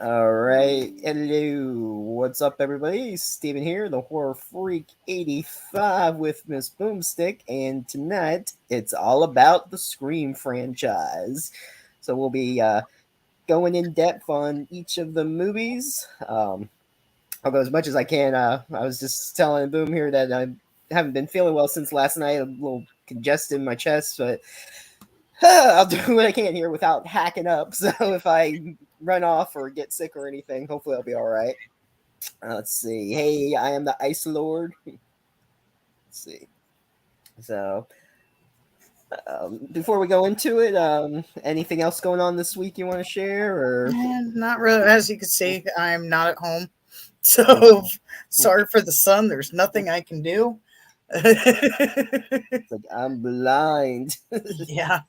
All right. Hello. What's up, everybody? Steven here, the Horror Freak 85 with Miss Boomstick. And tonight, it's all about the Scream franchise. So we'll be going in depth on each of the movies. Although, as much as I can, I was just telling Boom here that I haven't been feeling well since last night. A little congested in my chest, but I'll do what I can here without hacking up. So if I run off or get sick or anything, hopefully I'll be all right. Let's see. Hey, I am the Ice Lord. Let's see. So before we go into it, anything else going on this week you want to share? Or Not really. As you can see, I'm not at home. So sorry for the sun. There's nothing I can do. it's like I'm blind. Yeah,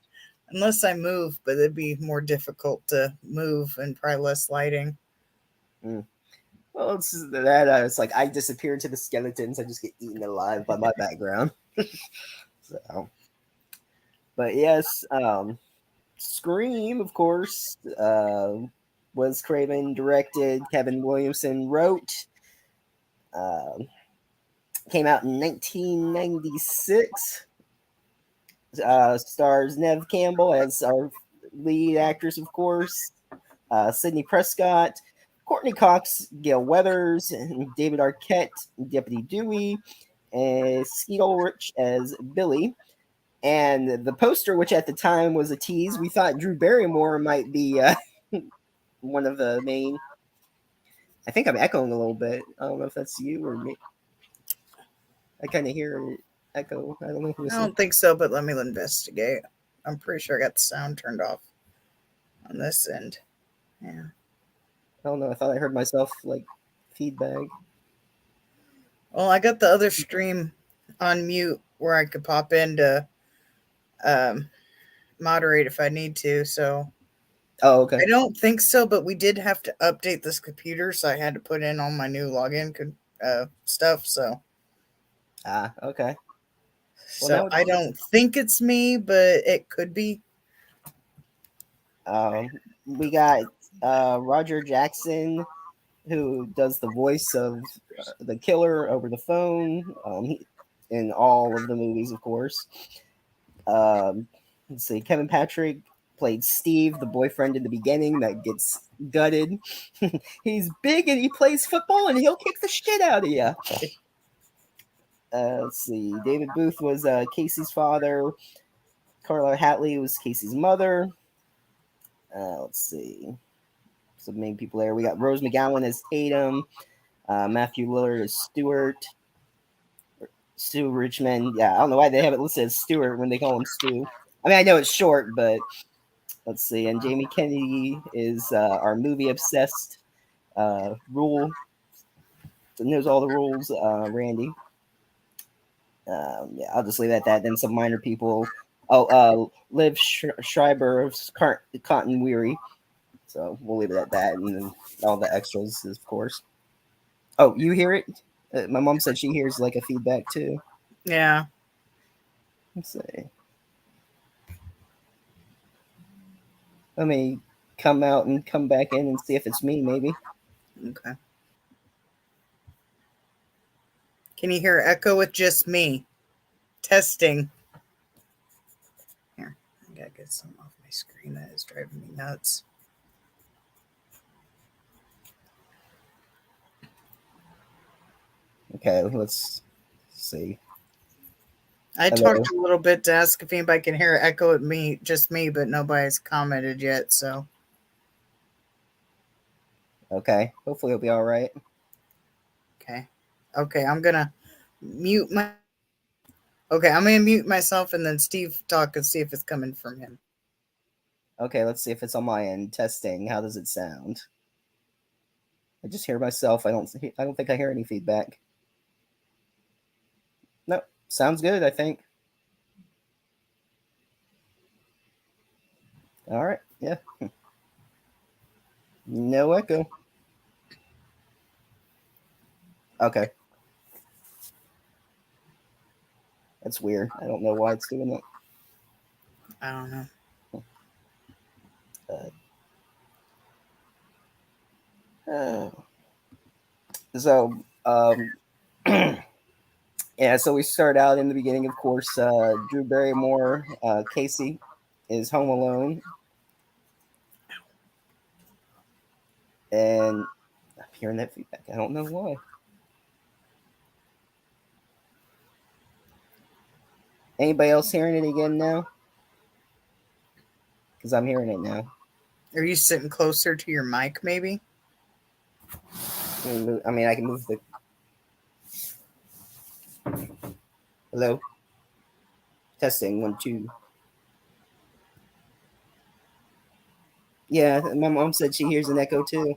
unless I move, but it'd be more difficult to move and probably less lighting. Mm. Well, it's that it's like I disappear into the skeletons. I just get eaten alive by my background. So, but yes, Scream, of course, was Craven directed. Kevin Williamson wrote. Um, Came out in 1996. Stars Nev Campbell as our lead actress, of course. Sidney Prescott, Courtney Cox, Gail Weathers, and David Arquette, Deputy Dewey, and Skeet Ulrich as Billy. And the poster, which at the time was a tease, we thought Drew Barrymore might be one of the main. I think I'm echoing a little bit. I don't know if that's you or me. I kind of hear it echo. I don't know if I listen. don't think so, but let me investigate. I'm pretty sure I got the sound turned off on this end. Yeah. I don't know. I thought I heard myself like feedback. Well, I got the other stream on mute where I could pop in to um, moderate if I need to. So Oh, okay. I don't think so, but we did have to update this computer, so I had to put in all my new login stuff. So, Ah, okay. Well, so now I it's don't think it's me, but it could be. we got Roger Jackson who does the voice of the killer over the phone in all of the movies, of course. Um, let's see, Kevin Patrick played Steve, the boyfriend in the beginning that gets gutted. He's big and he plays football and he'll kick the shit out of you. Let's see, David Booth was Casey's father. Carla Hatley was Casey's mother. Let's see, some main people there. We got Rose McGowan as Tatum. Matthew Lillard as Stewart. Stu Richmond. Yeah, I don't know why they have it listed as Stewart when they call him Stu. I mean, I know it's short, but let's see. And Jamie Kennedy is our movie obsessed rule. Knows all the rules. Randy. Yeah, I'll just leave it at that. Then some minor people. Oh, Liv Schreiber of Cotton Weary. So we'll leave it at that. And then all the extras, of course. Oh, you hear it? My mom said she hears like a feedback too. Yeah. Let's see. Let me come out and come back in and see if it's me, maybe. Okay. Can you hear echo with just me? Testing. Here, I gotta get some off my screen. That is driving me nuts. Okay, let's see. I Hello. talked a little bit to ask if anybody can hear echo at me, just me, but nobody's commented yet. So, Okay, hopefully it'll be all right. okay. Okay, I'm gonna mute my. Okay, I'm gonna mute myself and then Steve talk and see if it's coming from him. Okay, let's see if it's on my end. Testing. How does it sound? I just hear myself. I don't think I hear any feedback. No, sounds good. I think. All right. Yeah. No echo. Okay, that's weird. I don't know why it's doing that. I don't know. Uh, so, yeah, so we start out in the beginning, of course. Drew Barrymore, Casey, is home alone, and I'm hearing that feedback. I don't know why. Anybody else hearing it again now? Because I'm hearing it now. Are you sitting closer to your mic, maybe? I mean, I can move the. Hello? Testing, 1, 2. Yeah, my mom said she hears an echo too.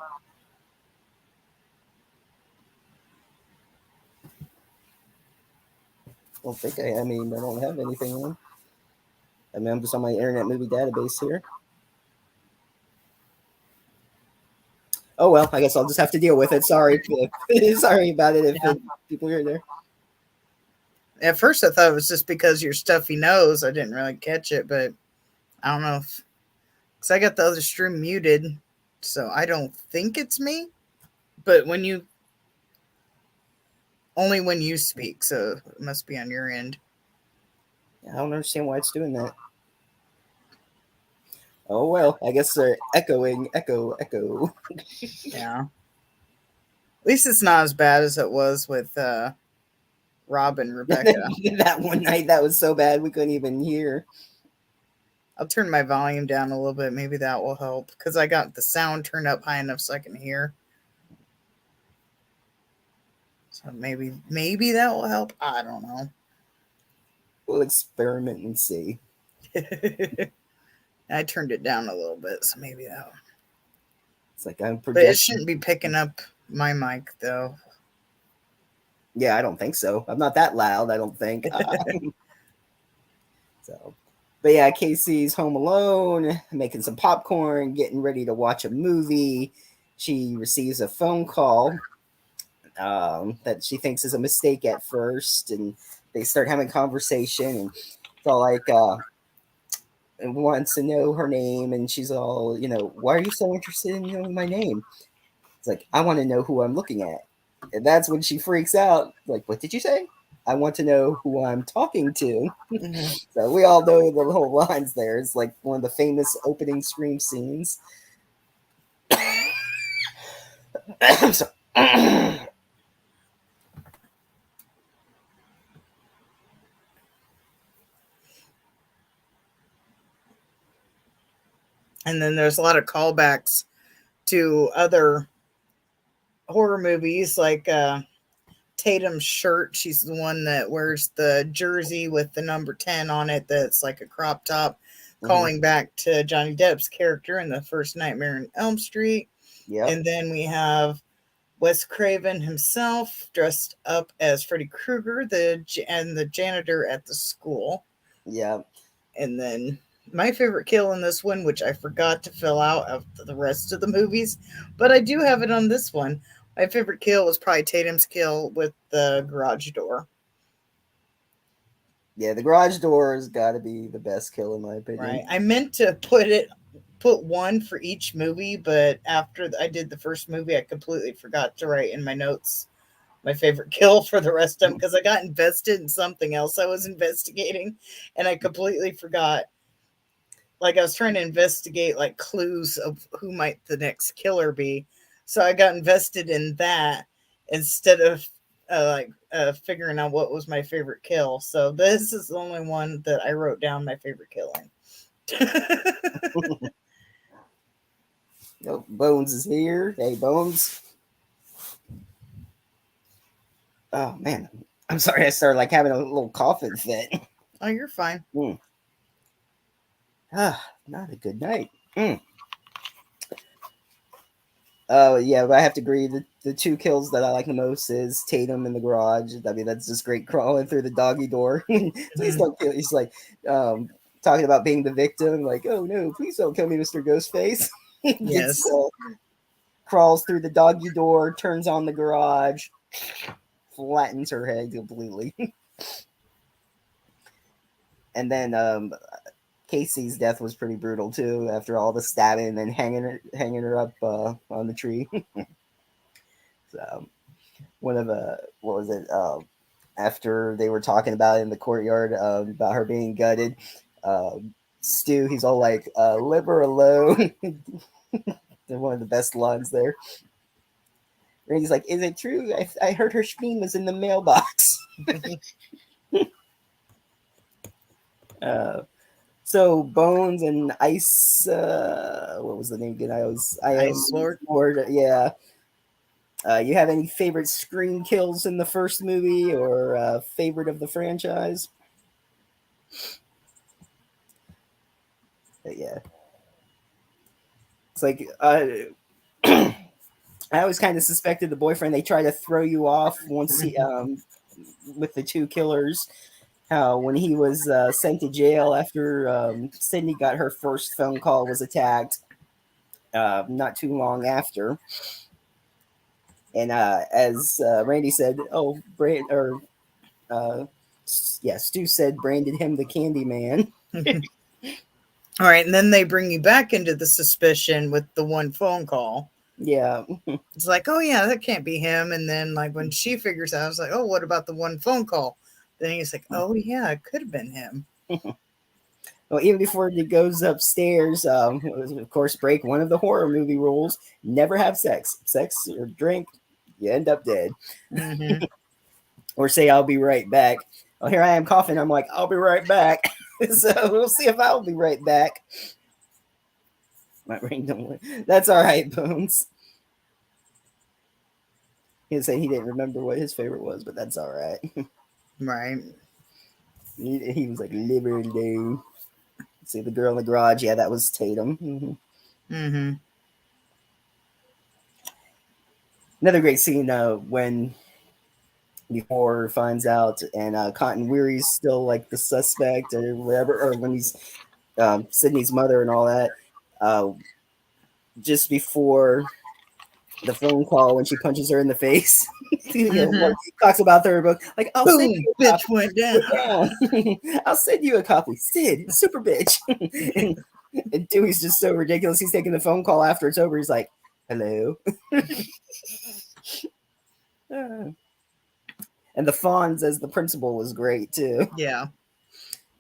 I don't think I mean, I don't have anything on. I mean, I'm just on my Internet Movie Database here. Oh well, I guess I'll just have to deal with it. Sorry, sorry about it if Yeah. people hear there. At first, I thought it was just because your stuffy nose. I didn't really catch it, but I don't know if because I got the other stream muted, so I don't think it's me. But only when you speak, so it must be on your end. I don't understand why it's doing that. Oh well, I guess they're echoing, echo, echo. Yeah. At least it's not as bad as it was with Rob and Rebecca. That one night, that was so bad we couldn't even hear. I'll turn my volume down a little bit. Maybe that will help because I got the sound turned up high enough so I can hear. So maybe that will help. I don't know. We'll experiment and see. I turned it down a little bit, so maybe that. It's like I'm But it projecting. shouldn't be picking up my mic though. Yeah, I don't think so. I'm not that loud. I don't think. So, but yeah, Casey's home alone, making some popcorn, getting ready to watch a movie. She receives a phone call that she thinks is a mistake at first, and they start having conversation, and it's all like wants to know her name, and she's all, why are you so interested in knowing my name? It's like, I want to know who I'm looking at. And that's when she freaks out. Like, what did you say? I want to know who I'm talking to. Mm-hmm. So we all know the whole lines there. It's like one of the famous opening Scream scenes. I'm sorry. And then there's a lot of callbacks to other horror movies like Tatum's shirt. She's the one that wears the jersey with the number 10 on it that's like a crop top, Mhm. calling back to Johnny Depp's character in the first Nightmare on Elm Street. Yep. And then we have Wes Craven himself dressed up as Freddy Krueger, and the janitor at the school. Yep. And then my favorite kill in this one, which I forgot to fill out of the rest of the movies, but I do have it on this one. My favorite kill was probably Tatum's kill with the garage door. Yeah, the garage door has got to be the best kill in my Right. opinion. I meant to put one for each movie, but after I did the first movie, I completely forgot to write in my notes my favorite kill for the rest of them because I got invested in something else I was investigating, and I completely forgot. Like I was trying to investigate like clues of who might the next killer be, so I got invested in that instead of figuring out what was my favorite kill. So this is the only one that I wrote down my favorite killing. Oh, Bones is here. Hey, Bones. Oh man, I'm sorry. I started like having a little coughing fit. Oh, you're fine. Mm. Not a good night. Yeah, but I have to agree. The two kills that I like the most is Tatum in the garage. I mean, that's just great crawling through the doggy door. Please Mhm. don't kill. He's like talking about being the victim. Like, oh no, please don't kill me, Mr. Ghostface. Gets Yes. crawls through the doggy door, turns on the garage, flattens her head completely, and then Casey's death was pretty brutal too. After all the stabbing and then hanging her up on the tree. So one of what was it? After they were talking about it in the courtyard about her being gutted, Stu, he's all like, "Leave her alone." They're one of the best lines there. Randy's like, "Is it true? I heard her scream was in the mailbox." Uh, so Bones and Ice, what was the name again? I am Ice Lord. Lord. Yeah. You have any favorite screen kills in the first movie or favorite of the franchise? Yeah, it's like I always kind of suspected the boyfriend. They try to throw you off once he with the two killers. How when he was sent to jail after Sydney got her first phone call was attacked, not too long after, and as Randy said, "Oh, uh, yeah, Stu said branded him the Candy Man." All right, and then they bring you back into the suspicion with the one phone call. Yeah, It's like, oh yeah, that can't be him. And then like when she figures out, it's like, oh, what about the one phone call? Then he's like, oh yeah, it could have been him. well, even before he goes upstairs, of course, break one of the horror movie rules: never have sex. Sex or drink, you end up dead. Mm-hmm. Or say, "I'll be right back." Well, here I am coughing. I'm like, "I'll be right back." So we'll see if I'll be right back. My brain don't work. That's all right, Bones. He said he didn't remember what his favorite was, but that's all right. Right. He was like, "Liver Lou." See the girl in the garage. Yeah, that was Tatum. Mm-hmm. Another great scene when before finds out and Cotton Weary's still like the suspect or whatever, or when he's Sydney's mother and all that. Uh, just before the phone call when she punches her in the face. Mm-hmm. Talks about their book. Like, I'll send Boom, you a bitch copy. went Put down. down. I'll send you a copy. Sid, super bitch. And Dewey's just so ridiculous. He's taking the phone call after it's over. He's like, hello. And the Fonz as the principal was great too. Yeah.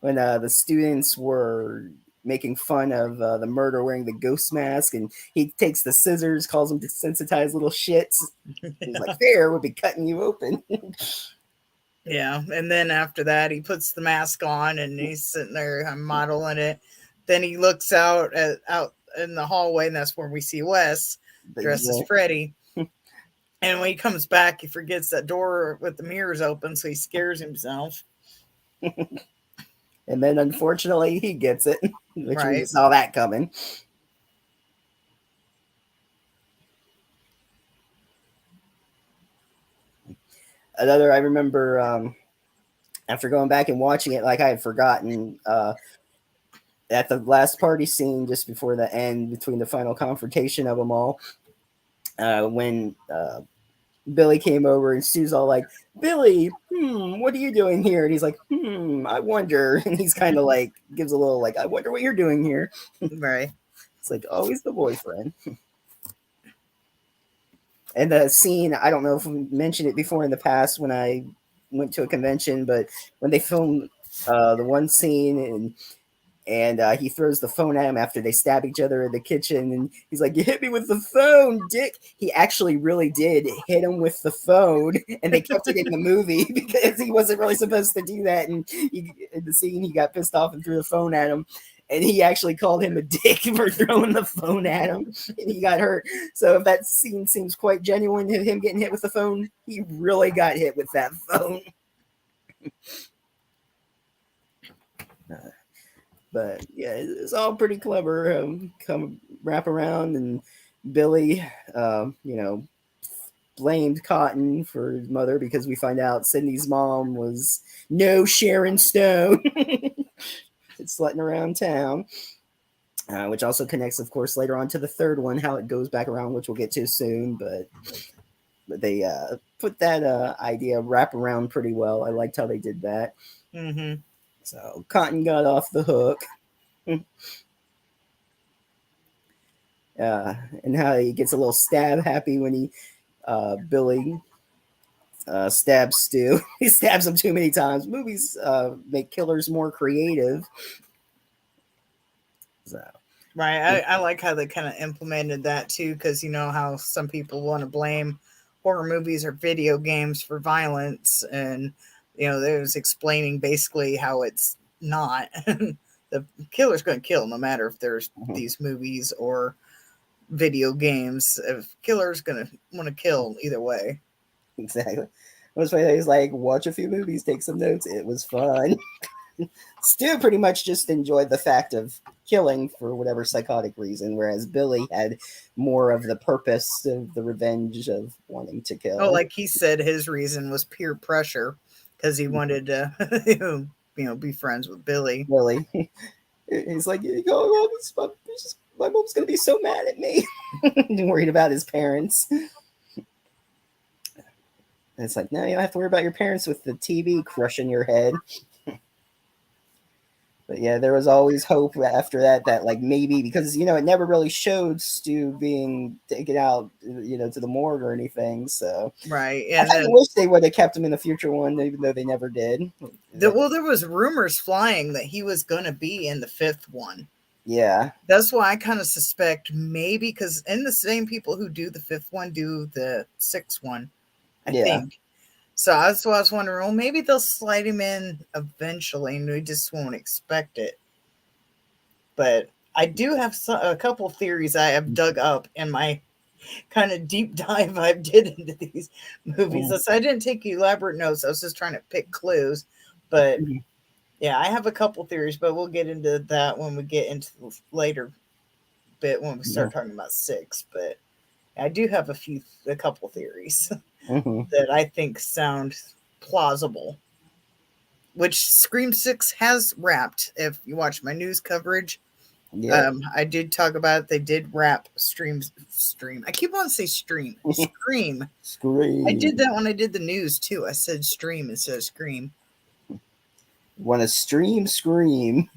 When the students were making fun of the murder wearing the ghost mask, and he takes the scissors, calls them desensitized little shits. He's like, "There, we'll be cutting you open." Yeah. And then after that, he puts the mask on and he's sitting there modeling it. Then he looks out in the hallway, and that's where we see Wes But dressed as yeah. Freddy. And when he comes back, he forgets that door with the mirrors open, so he scares himself. And then unfortunately he gets it, which we Right. saw that coming. Another I remember after going back and watching it, like I had forgotten at the last party scene just before the end, between the final confrontation of them all, when Billy came over and Stu's all like, "Billy, what are you doing here?" And he's like, "I wonder." And he's kind of like gives a little like, "I wonder what you're doing here." Right. It's like always the boyfriend. And the scene, I don't know if we mentioned it before in the past when I went to a convention, but when they filmed the one scene and he throws the phone at him after they stab each other in the kitchen, and he's like, "You hit me with the phone, dick." He actually really did hit him with the phone, and they kept it in the movie because he wasn't really supposed to do that. And in the scene, he got pissed off and threw the phone at him. And he actually called him a dick for throwing the phone at him, and he got hurt. So if that scene seems quite genuine, him getting hit with the phone, he really got hit with that phone. But yeah, it's all pretty clever. Come wrap around, and Billy, you know, blamed Cotton for his mother because we find out Sydney's mom was no Sharon Stone. It's slutting around town. Which also connects, of course, later on to the third one, how it goes back around, which we'll get to soon. But they put that idea wrap around pretty well. I liked how they did that. Mm-hmm. So Cotton got off the hook. And how he gets a little stab happy when he Billy stabs Stu. He stabs him too many times. Movies make killers more creative. So, Right. I like how they kind of implemented that too, because you know how some people want to blame horror movies or video games for violence, and you know, they was explaining basically how it's not. The killer's going to kill no matter if there's mhm, these movies or video games. If killer's going to want to kill either way. exactly. It was funny. He's like, watch a few movies, take some notes. It was fun. Stu pretty much just enjoyed the fact of killing for whatever psychotic reason, whereas Billy had more of the purpose of the revenge of wanting to Oh, kill. like he said, his reason was peer pressure because he wanted to, you know, be friends with Billy. Billy, he's like, oh, my mom's gonna be so mad at me, worried about his parents. And it's like, no, you don't have to worry about your parents with the TV crushing your head. But yeah, there was always hope after that that like maybe because it never really showed Stu being taken out to the morgue or anything. So Right. I And kind of then, wish they would have kept him in the future one, even though they never did. well, there was rumors flying that he was going to be in the fifth one. Yeah, That's why I kind of suspect maybe because in the same people who do the fifth one do the sixth one, I yeah, think. So that's why I was wondering, well, maybe they'll slide him in eventually and we just won't expect it. But I do have a couple theories I have dug up in my kind of deep dive I did into these movies. mhm, So I didn't take elaborate notes. I was just trying to pick clues. But mhm, yeah, I have a couple theories, but we'll get into that when we get into the later bit when we yeah, start talking about six. But I do have a couple theories mhm, that I think sound plausible. Which Scream Six has wrapped. If you watch my news coverage, yeah. I did talk about it. They did wrap stream. I keep on saying stream. Scream. I did Scream. that when I did the news too. I said stream instead of scream. Want to stream? Scream.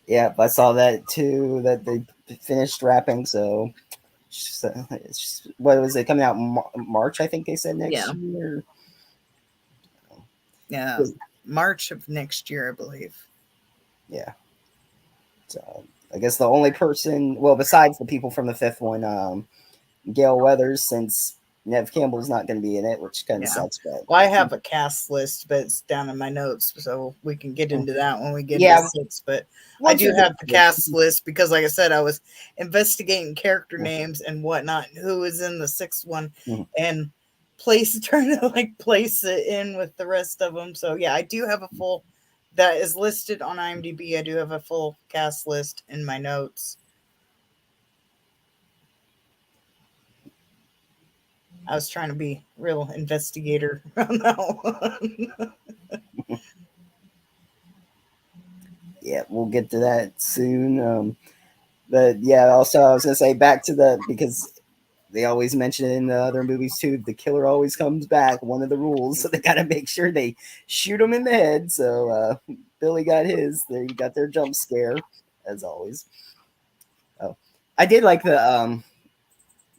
Yeah, I saw that too. That they finished wrapping. So what was it coming out March? I think they said next Yeah, year. yeah. March of next year, I believe. Yeah. So I guess the only person, well, besides the people from the fifth one, Gail Weathers, since Nev Campbell's not going to be in it, which kind of Yeah. sucks. But Well, I have a cast list, but it's down in my notes, so we can get into that when we get into yeah, six. But I once do we get have the to it. cast list because, like I said, I was investigating character names and whatnot, and who is in the sixth one, and trying to like place it in with the rest of them. So yeah, I do have a full that is listed on IMDb. I do have a full cast list in my notes. I was trying to be real investigator on that one. Yeah, we'll get to that soon. But yeah, also I was gonna say back to because they always mention it in the other movies too. The killer always comes back. One of the rules, so they got to make sure they shoot him in the head. So Billy got his. They got their jump scare as always. Oh, I did like the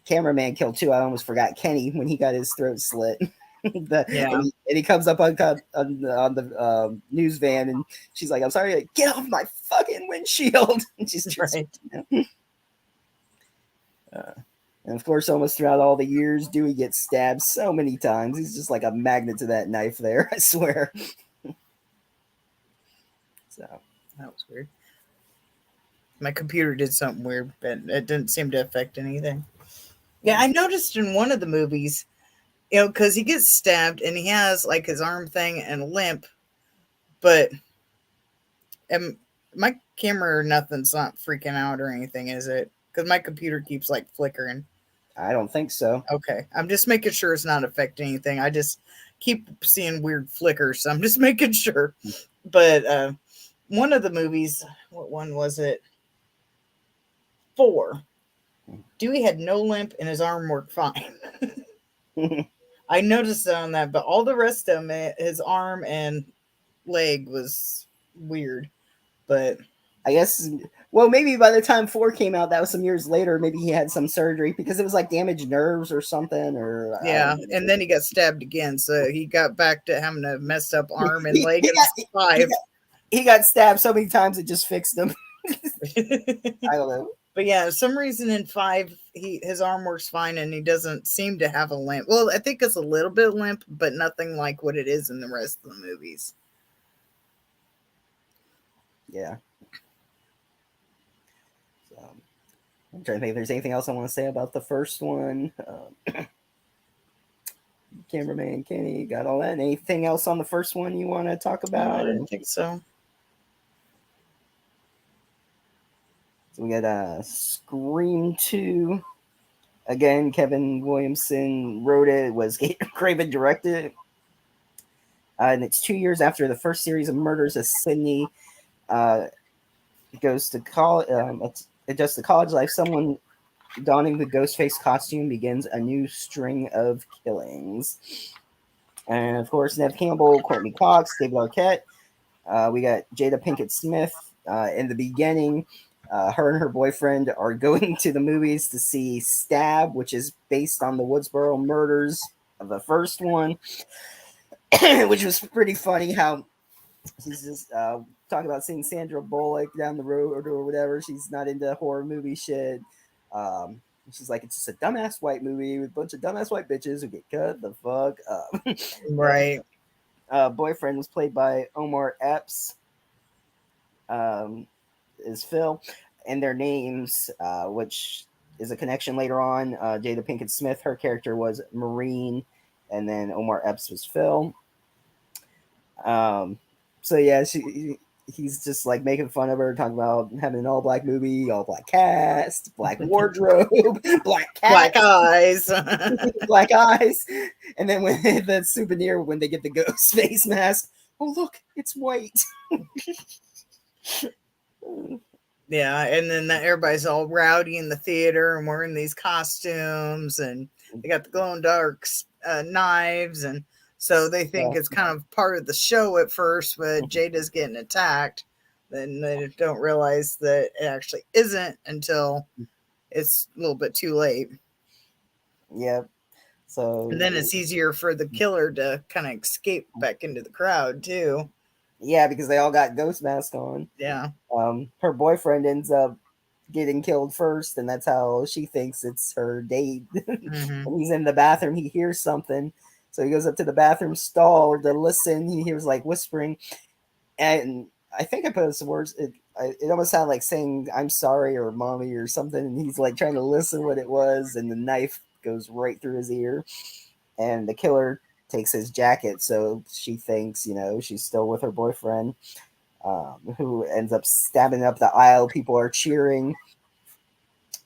cameraman kill too. I almost forgot Kenny when he got his throat slit. Yeah. And he comes up on the news van and she's like, "I'm sorry, like, get off my fucking windshield!" And she's just, Right. uh, and of course, almost throughout all the years, Dewey gets stabbed so many times. He's just like a magnet to that knife there. I swear. So That was weird. My computer did something weird, but it didn't seem to affect anything. Yeah, I noticed in one of the movies, you know, because he gets stabbed and he has like his arm thing and a limp, but my camera or nothing's not freaking out or anything, is it? Because my computer keeps like flickering. I don't think so. Okay, I'm just making sure it's not affecting anything. I just keep seeing weird flickers, so I'm just making sure. But one of the movies, what one was it? Four. Dewey had no limp and his arm worked fine. I noticed it on that, but all the rest of him, his arm and leg was weird. But I guess. Well, maybe by the time 4 came out, that was some years later. Maybe he had some surgery because it was like damaged nerves or something, or I Yeah, don't know. and then he got stabbed again, so he got back to having a messed up arm and He, leg he in got he 5. got he got stabbed so many times it just fixed him. I don't know. But yeah, some reason in 5 his arm works fine and he doesn't seem to have a limp. Well, I think it's a little bit limp, but nothing like what it is in the rest of the movies. Yeah. So, I'm trying to think if there's anything else I want to say about the first one. Cameraman Kenny got all that. Anything else on the first one you want to talk No, I about? don't think so. So we got Scream 2. Again, Kevin Williamson wrote it. It was Craven directed. And it's 2 years after the first series of murders of Sydney uh, goes to college. It just the college life. Someone donning the Ghostface costume begins a new string of killings. And of course, Nev Campbell, Courtney Cox, David Arquette. We got Jada Pinkett Smith. In the beginning, her and her boyfriend are going to the movies to see Stab, which is based on the Woodsboro murders of the first one, which was pretty funny how she's just talking about seeing Sandra Bullock down the road or whatever. She's not into horror movie shit. Um, she's like, it's just a dumbass white movie with a bunch of dumbass white bitches who get cut the fuck up. Right. Boyfriend was played by Omar Epps. Um, is Phil, and their names, which is a connection later on. Jada Pinkett Smith, her character was Marine, and then Omar Epps was Phil. Um, so yeah, he's just like making fun of her, talking about having an all black movie, all black cast, black wardrobe, black cat, Black eyes. black eyes, and then when the souvenir when they get the ghost face mask, oh look, it's white. Yeah, and then everybody's all rowdy in the theater and wearing these costumes, and they got the glow in dark knives, and so they think Yeah, it's kind of part of the show at first, but Jada's getting attacked. Then they don't realize that it actually isn't until it's a little bit too late. yeah. And So then it's easier for the killer to kind of escape back into the crowd, too. yeah, because they all got ghost masks on. Yeah. Her boyfriend ends up getting killed first, and that's how she thinks it's her date. Mm-hmm. When he's in the bathroom, he hears something, so he goes up to the bathroom stall to listen. He hears like whispering, and I think I put some words. It almost sounded like saying "I'm sorry" or "mommy" or something. And he's like trying to listen what it was, and the knife goes right through his ear, and the killer takes his jacket, so she thinks she's still with her boyfriend, who ends up stabbing up the aisle. People are cheering,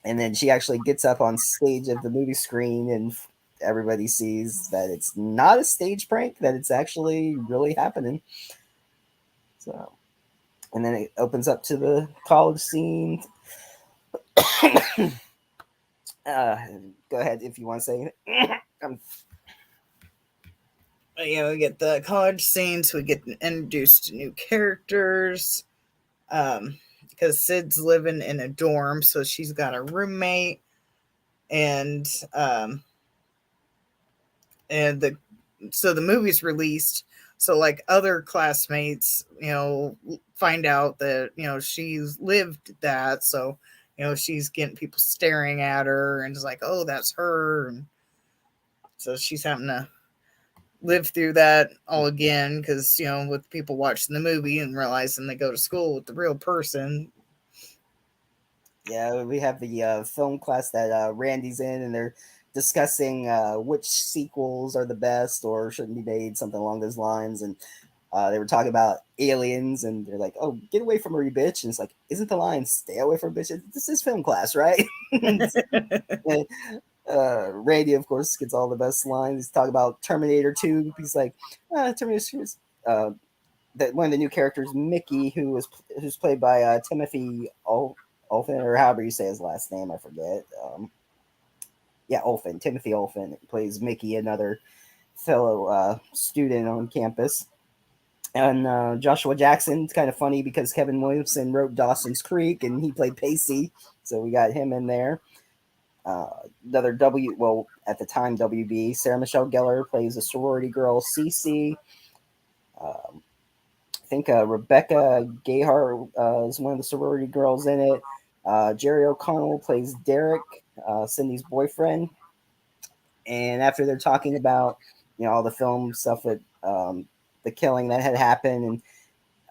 and then she actually gets up on stage of the movie screen, and everybody sees that it's not a stage prank, that it's actually really happening. So, and then it opens up to the college scene. uh, Go ahead if you want to say it. We get the college scenes, we get introduced to new characters. Because Sid's living in a dorm, so she's got a roommate, and um, and the movie's released. So like other classmates, find out that she's lived that, so she's getting people staring at her, and it's like, oh, that's her, and so she's having to live through that all again because with people watching the movie and realizing they go to school with the real person. Yeah, we have the film class that Randy's in, and they're discussing which sequels are the best or shouldn't be made, something along those lines. And they were talking about aliens, and they're like, "Oh, get away from her, you bitch!" And it's like, "Isn't the line stay away from bitch? This is film class, right?" And, Randy, of course, gets all the best lines. He's talking about Terminator 2. He's like, Terminator 2 is that one of the new characters, Mickey, who's played by Timothy Olyphant, or however you say his last name, I forget. Yeah, Olyphant, Timothy Olyphant plays Mickey, another fellow student on campus. And Joshua Jackson. It's kind of funny because Kevin Williamson wrote Dawson's Creek and he played Pacey, so we got him in there. Uh, another well, at the time WB, Sarah Michelle Gellar plays a sorority girl, Cece. Um, I think Rebecca Gayhart is one of the sorority girls in it. Jerry O'Connell plays Derek, Cindy's boyfriend. And after they're talking about, all the film stuff with the killing that had happened,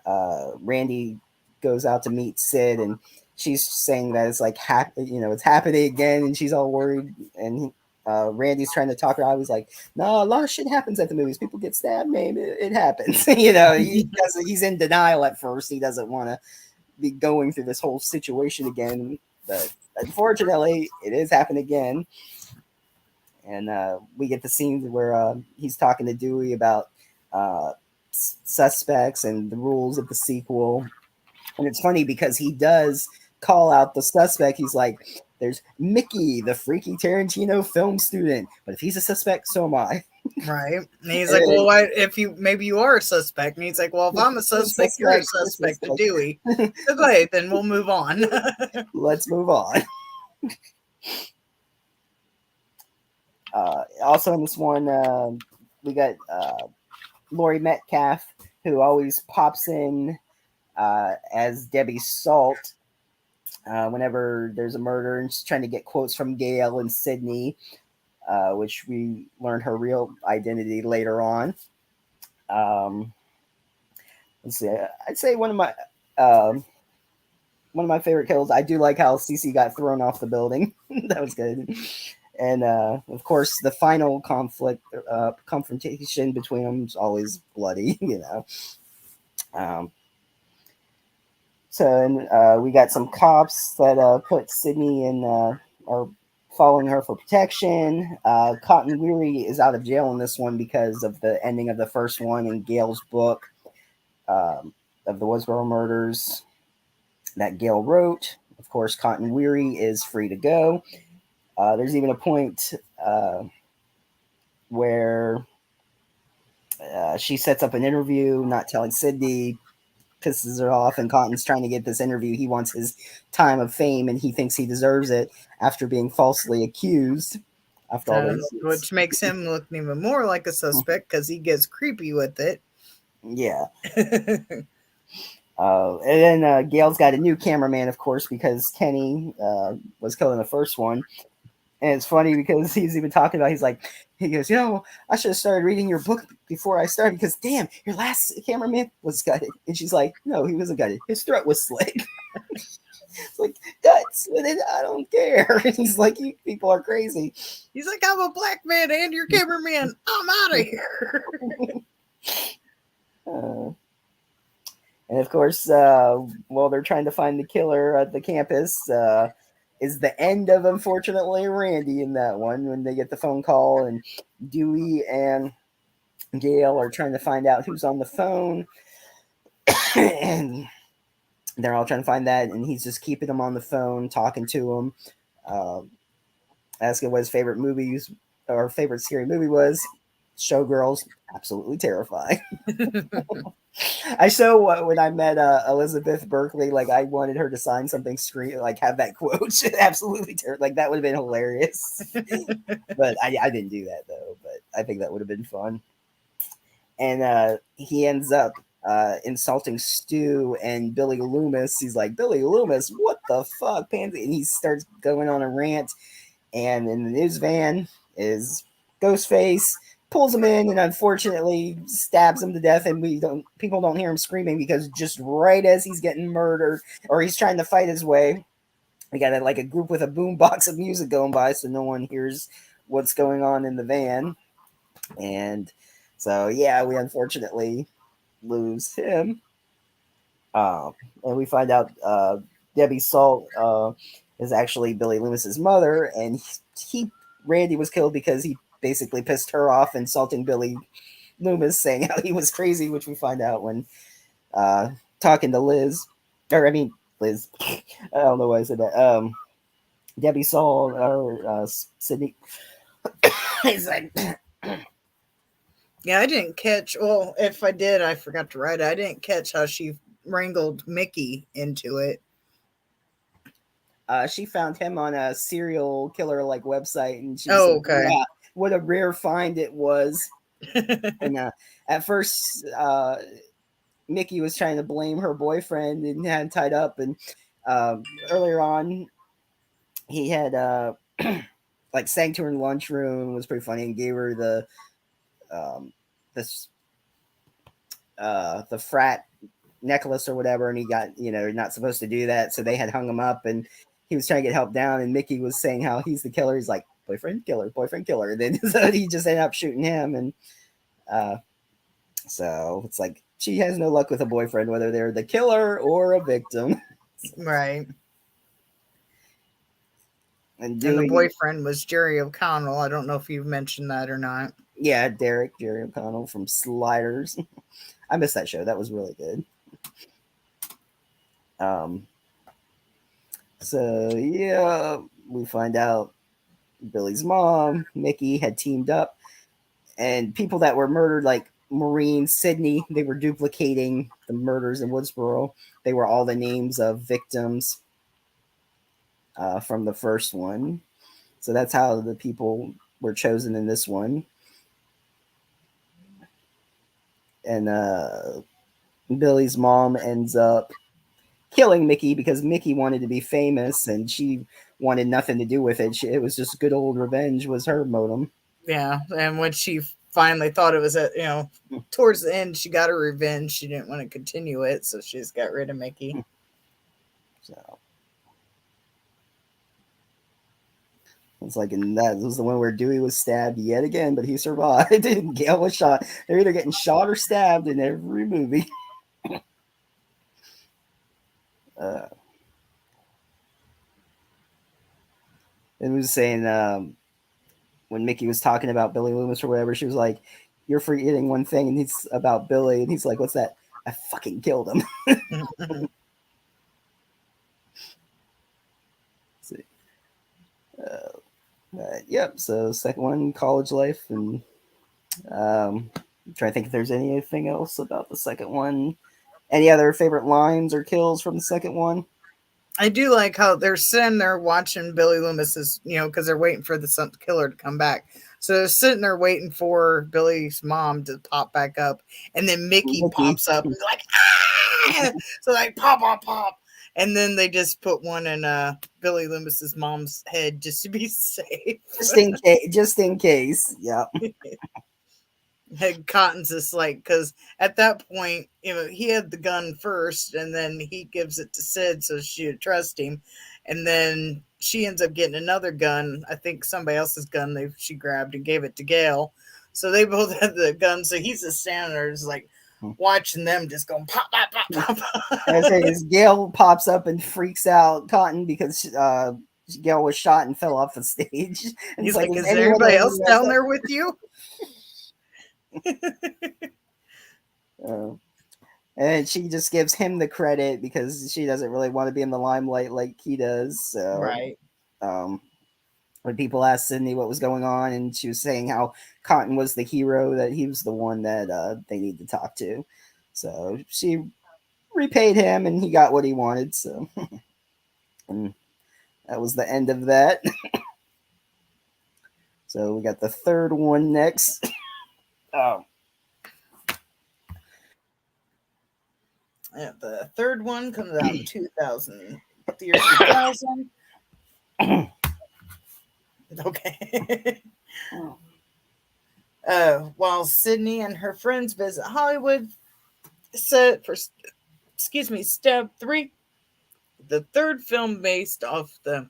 and Randy goes out to meet Sid, and she's saying that it's like it's happening again, and she's all worried. And Randy's trying to talk her out. He's like, "No, a lot of shit happens at the movies. People get stabbed, man. It happens." He's in denial at first. He doesn't want to be going through this whole situation again, but unfortunately, it is happening again. And we get the scenes where he's talking to Dewey about uh, suspects and the rules of the sequel. And it's funny because he does call out the suspect. He's like, "There's Mickey, the freaky Tarantino film student, but if he's a suspect, so am I." Right. And he's like, well, And why, if you, maybe you are a suspect. And he's like, well, if I'm a suspect, you're a suspect to Dewey. So go ahead, then we'll move on. Let's move on. Also in this one, we got Laurie Metcalf, who always pops in as Debbie Salt whenever there's a murder, and she's trying to get quotes from Gail and Sydney, which we learned her real identity later on. Um, let's see. I'd say um, one of my favorite kills. I do like how Cece got thrown off the building. That was good. And of course, the final confrontation between them is always bloody. Um, and we got some cops that put Sydney in, are following her for protection. Cotton Weary is out of jail in this one because of the ending of the first one in Gail's book of the Woodsboro murders that Gail wrote. Of course, Cotton Weary is free to go. There's even a point where she sets up an interview, not telling Sydney, pisses her off, and Cotton's trying to get this interview. He wants his time of fame, and he thinks he deserves it after being falsely accused after all those years. Which makes him look even more like a suspect because he gets creepy with it. Yeah. And then Gail's got a new cameraman, of course, because Kenny was killed in the first one. And it's funny because he's even talking about, he goes, I should have started reading your book before I started because, damn, your last cameraman was gutted. And she's like, no, he wasn't gutted. His throat was slit. It's like, guts, but I don't care. He's like, you people are crazy. He's like, I'm a black man and your cameraman. I'm out of here. And of course, while they're trying to find the killer at the campus, is the end of, unfortunately, Randy in that one when they get the phone call and Dewey and Gail are trying to find out who's on the phone. And they're all trying to find that, and he's just keeping them on the phone, talking to them, asking what his favorite movies or favorite scary movie was. Showgirls, absolutely terrifying. I show when I met Elizabeth Berkley, like I wanted her to sign something like have that quote. Absolutely terrible. Like that would have been hilarious. But I didn't do that though. But I think that would have been fun. And he ends up insulting Stu and Billy Loomis. He's like, Billy Loomis, what the fuck, Pansy? And he starts going on a rant. And in his van is Ghostface, pulls him in, and unfortunately stabs him to death. And people don't hear him screaming because just right as he's getting murdered or he's trying to fight his way, we got a group with a boom box of music going by, so no one hears what's going on in the van. And so yeah, we unfortunately lose him. And we find out Debbie Salt is actually Billy Loomis's mother, and Randy was killed because he basically pissed her off, insulting Billy Loomis, saying how he was crazy, which we find out when talking to Liz, or I mean Liz. I don't know why I said that. Debbie Salt or Sydney. He's like. Yeah, I didn't catch. Well, if I did, I forgot to write it. I didn't catch how she wrangled Mickey into it. She found him on a serial killer like website, and she was Oh, like, okay. "Yeah, what a rare find it was." And at first, Mickey was trying to blame her boyfriend and had him tied up. And earlier on, he had like sang to her in lunchroom, was pretty funny, and gave her um, this the frat necklace or whatever, and he got, you're not supposed to do that, so they had hung him up, and he was trying to get help down, and Mickey was saying how he's the killer. He's like, boyfriend killer, and then so he just ended up shooting him. And uh so it's like she has no luck with a boyfriend, whether they're the killer or a victim. Right. And And the Dewey, boyfriend was Jerry O'Connell. I don't know if you've mentioned that or not. yeah, Jerry O'Connell from Sliders. I missed that show. That was really good. um so yeah, we find out Billy's mom, Mickey, had teamed up, and people that were murdered, like Maureen, Sydney, they were duplicating the murders in Woodsboro. They were all the names of victims from the first one. So that's how the people were chosen in this one. And Billy's mom ends up killing Mickey because Mickey wanted to be famous and she wanted nothing to do with it. It was just good old revenge was her modem. Yeah, and when she finally thought it was towards the end, she got her revenge. She didn't want to continue it, so she just got rid of Mickey. So it's like, and that was the one where Dewey was stabbed yet again, but he survived. And Gail was shot. They're either getting shot or stabbed in every movie. uh, it was saying when Mickey was talking about Billy Loomis or whatever, she was like, "You're forgetting one thing," and he's about Billy, and he's like, "What's that?" I fucking killed him. See. Yep. So second one, college life, and I'm trying to think if there's anything else about the second one. Any other favorite lines or kills from the second one? I do like how they're sitting there watching Billy Loomis's, because they're waiting for the killer to come back. So they're sitting there waiting for Billy's mom to pop back up, and then Mickey Mickey. pops up and like, ah! So like pop, pop, pop, and then they just put one in Billy Loomis's mom's head just to be safe. Just in case. Just in case. Yeah. And Cotton's just like, because at that point, he had the gun first, and then he gives it to Sid so she would trust him, and then she ends up getting another gun. I think somebody else's gun she grabbed and gave it to Gail. So they both had the gun. So he's just standing there, just like watching them, just going pop, pop, pop, pop. I say is Gail pops up and freaks out Cotton because Gail was shot and fell off the stage. And it's He's like, like, is "Is there anyone anybody in else the down there with you?" uh, and she just gives him the credit because she doesn't really want to be in the limelight like he does. So, Right. um, when people asked Sydney what was going on, and she was saying how Cotton was the hero, that he was the one that they need to talk to. So she repaid him, and he got what he wanted. So, and that was the end of that. So we got the third one next. Oh, Yeah, the third one comes out in 2000, the year 2000. Okay. While Sydney and her friends visit Hollywood, set for, step three, the third film based off the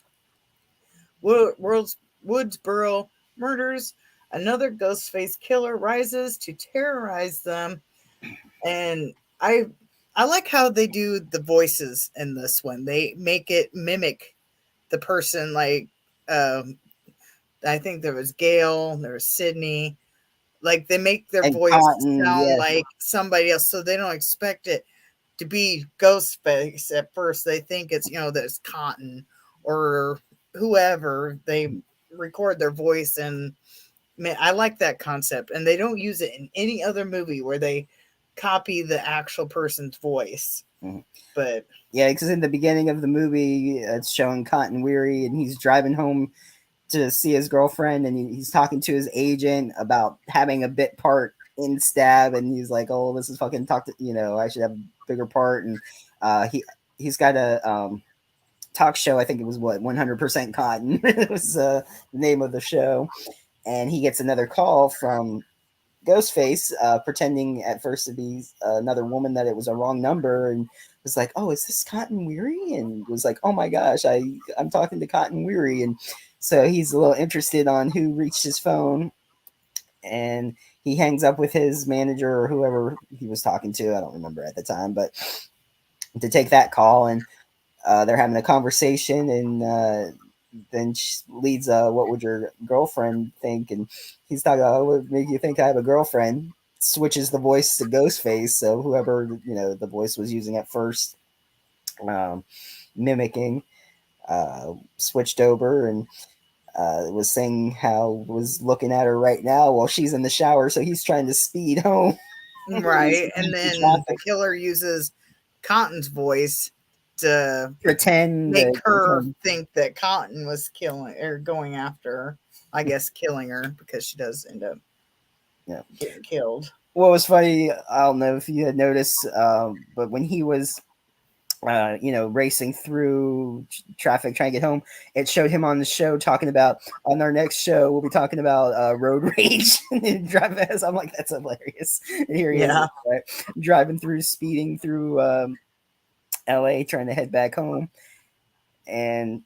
world's Woodsboro murders, another ghost-faced killer rises to terrorize them. And I like how they do the voices in this one. They make it mimic the person, like um I think there was Gail, there was Sydney. Like they make their and voice Cotton, sound yeah. like somebody else, so they don't expect it to be Ghostface at first. They think it's that it's Cotton or whoever. They record their voice and Man, I like that concept, and they don't use it in any other movie where they copy the actual person's voice. Mhm. But Yeah, because in the beginning of the movie, it's showing Cotton Weary, and he's driving home to see his girlfriend, and he's talking to his agent about having a bit part in Stab, and he's like, "Oh, this is fucking talk to I should have a bigger part." And he's got a talk show. I think it was what 100% Cotton. It was the name of the show, and he gets another call from Ghostface, pretending at first to be another woman, that it was a wrong number, and was like, "Oh, is this Cotton Weary?" And was like, "Oh my gosh, I'm talking to Cotton Weary." And so he's a little interested on who reached his phone, and he hangs up with his manager or whoever he was talking to. I don't remember at the time, but to take that call, and they're having a conversation, and then she leads, "What would your girlfriend think?" And he's talking about, "What would make you think I have a girlfriend?" Switches the voice to Ghostface, so whoever the voice was using at first, um, mimicking, switched over, and was saying how was looking at her right now while she's in the shower, so he's trying to speed home. right, and The then the traffic, killer uses Cotton's voice to pretend make that her think that Cotton was killing or going after her. I guess killing her because she does end up yeah. getting killed. What was funny, I don't know if you had noticed, but when he was racing through traffic trying to get home, it showed him on the show talking about, on our next show, we'll be talking about road rage and driving fast. I'm like, that's hilarious. And here he is, Yeah. right, driving through, speeding through LA, trying to head back home. And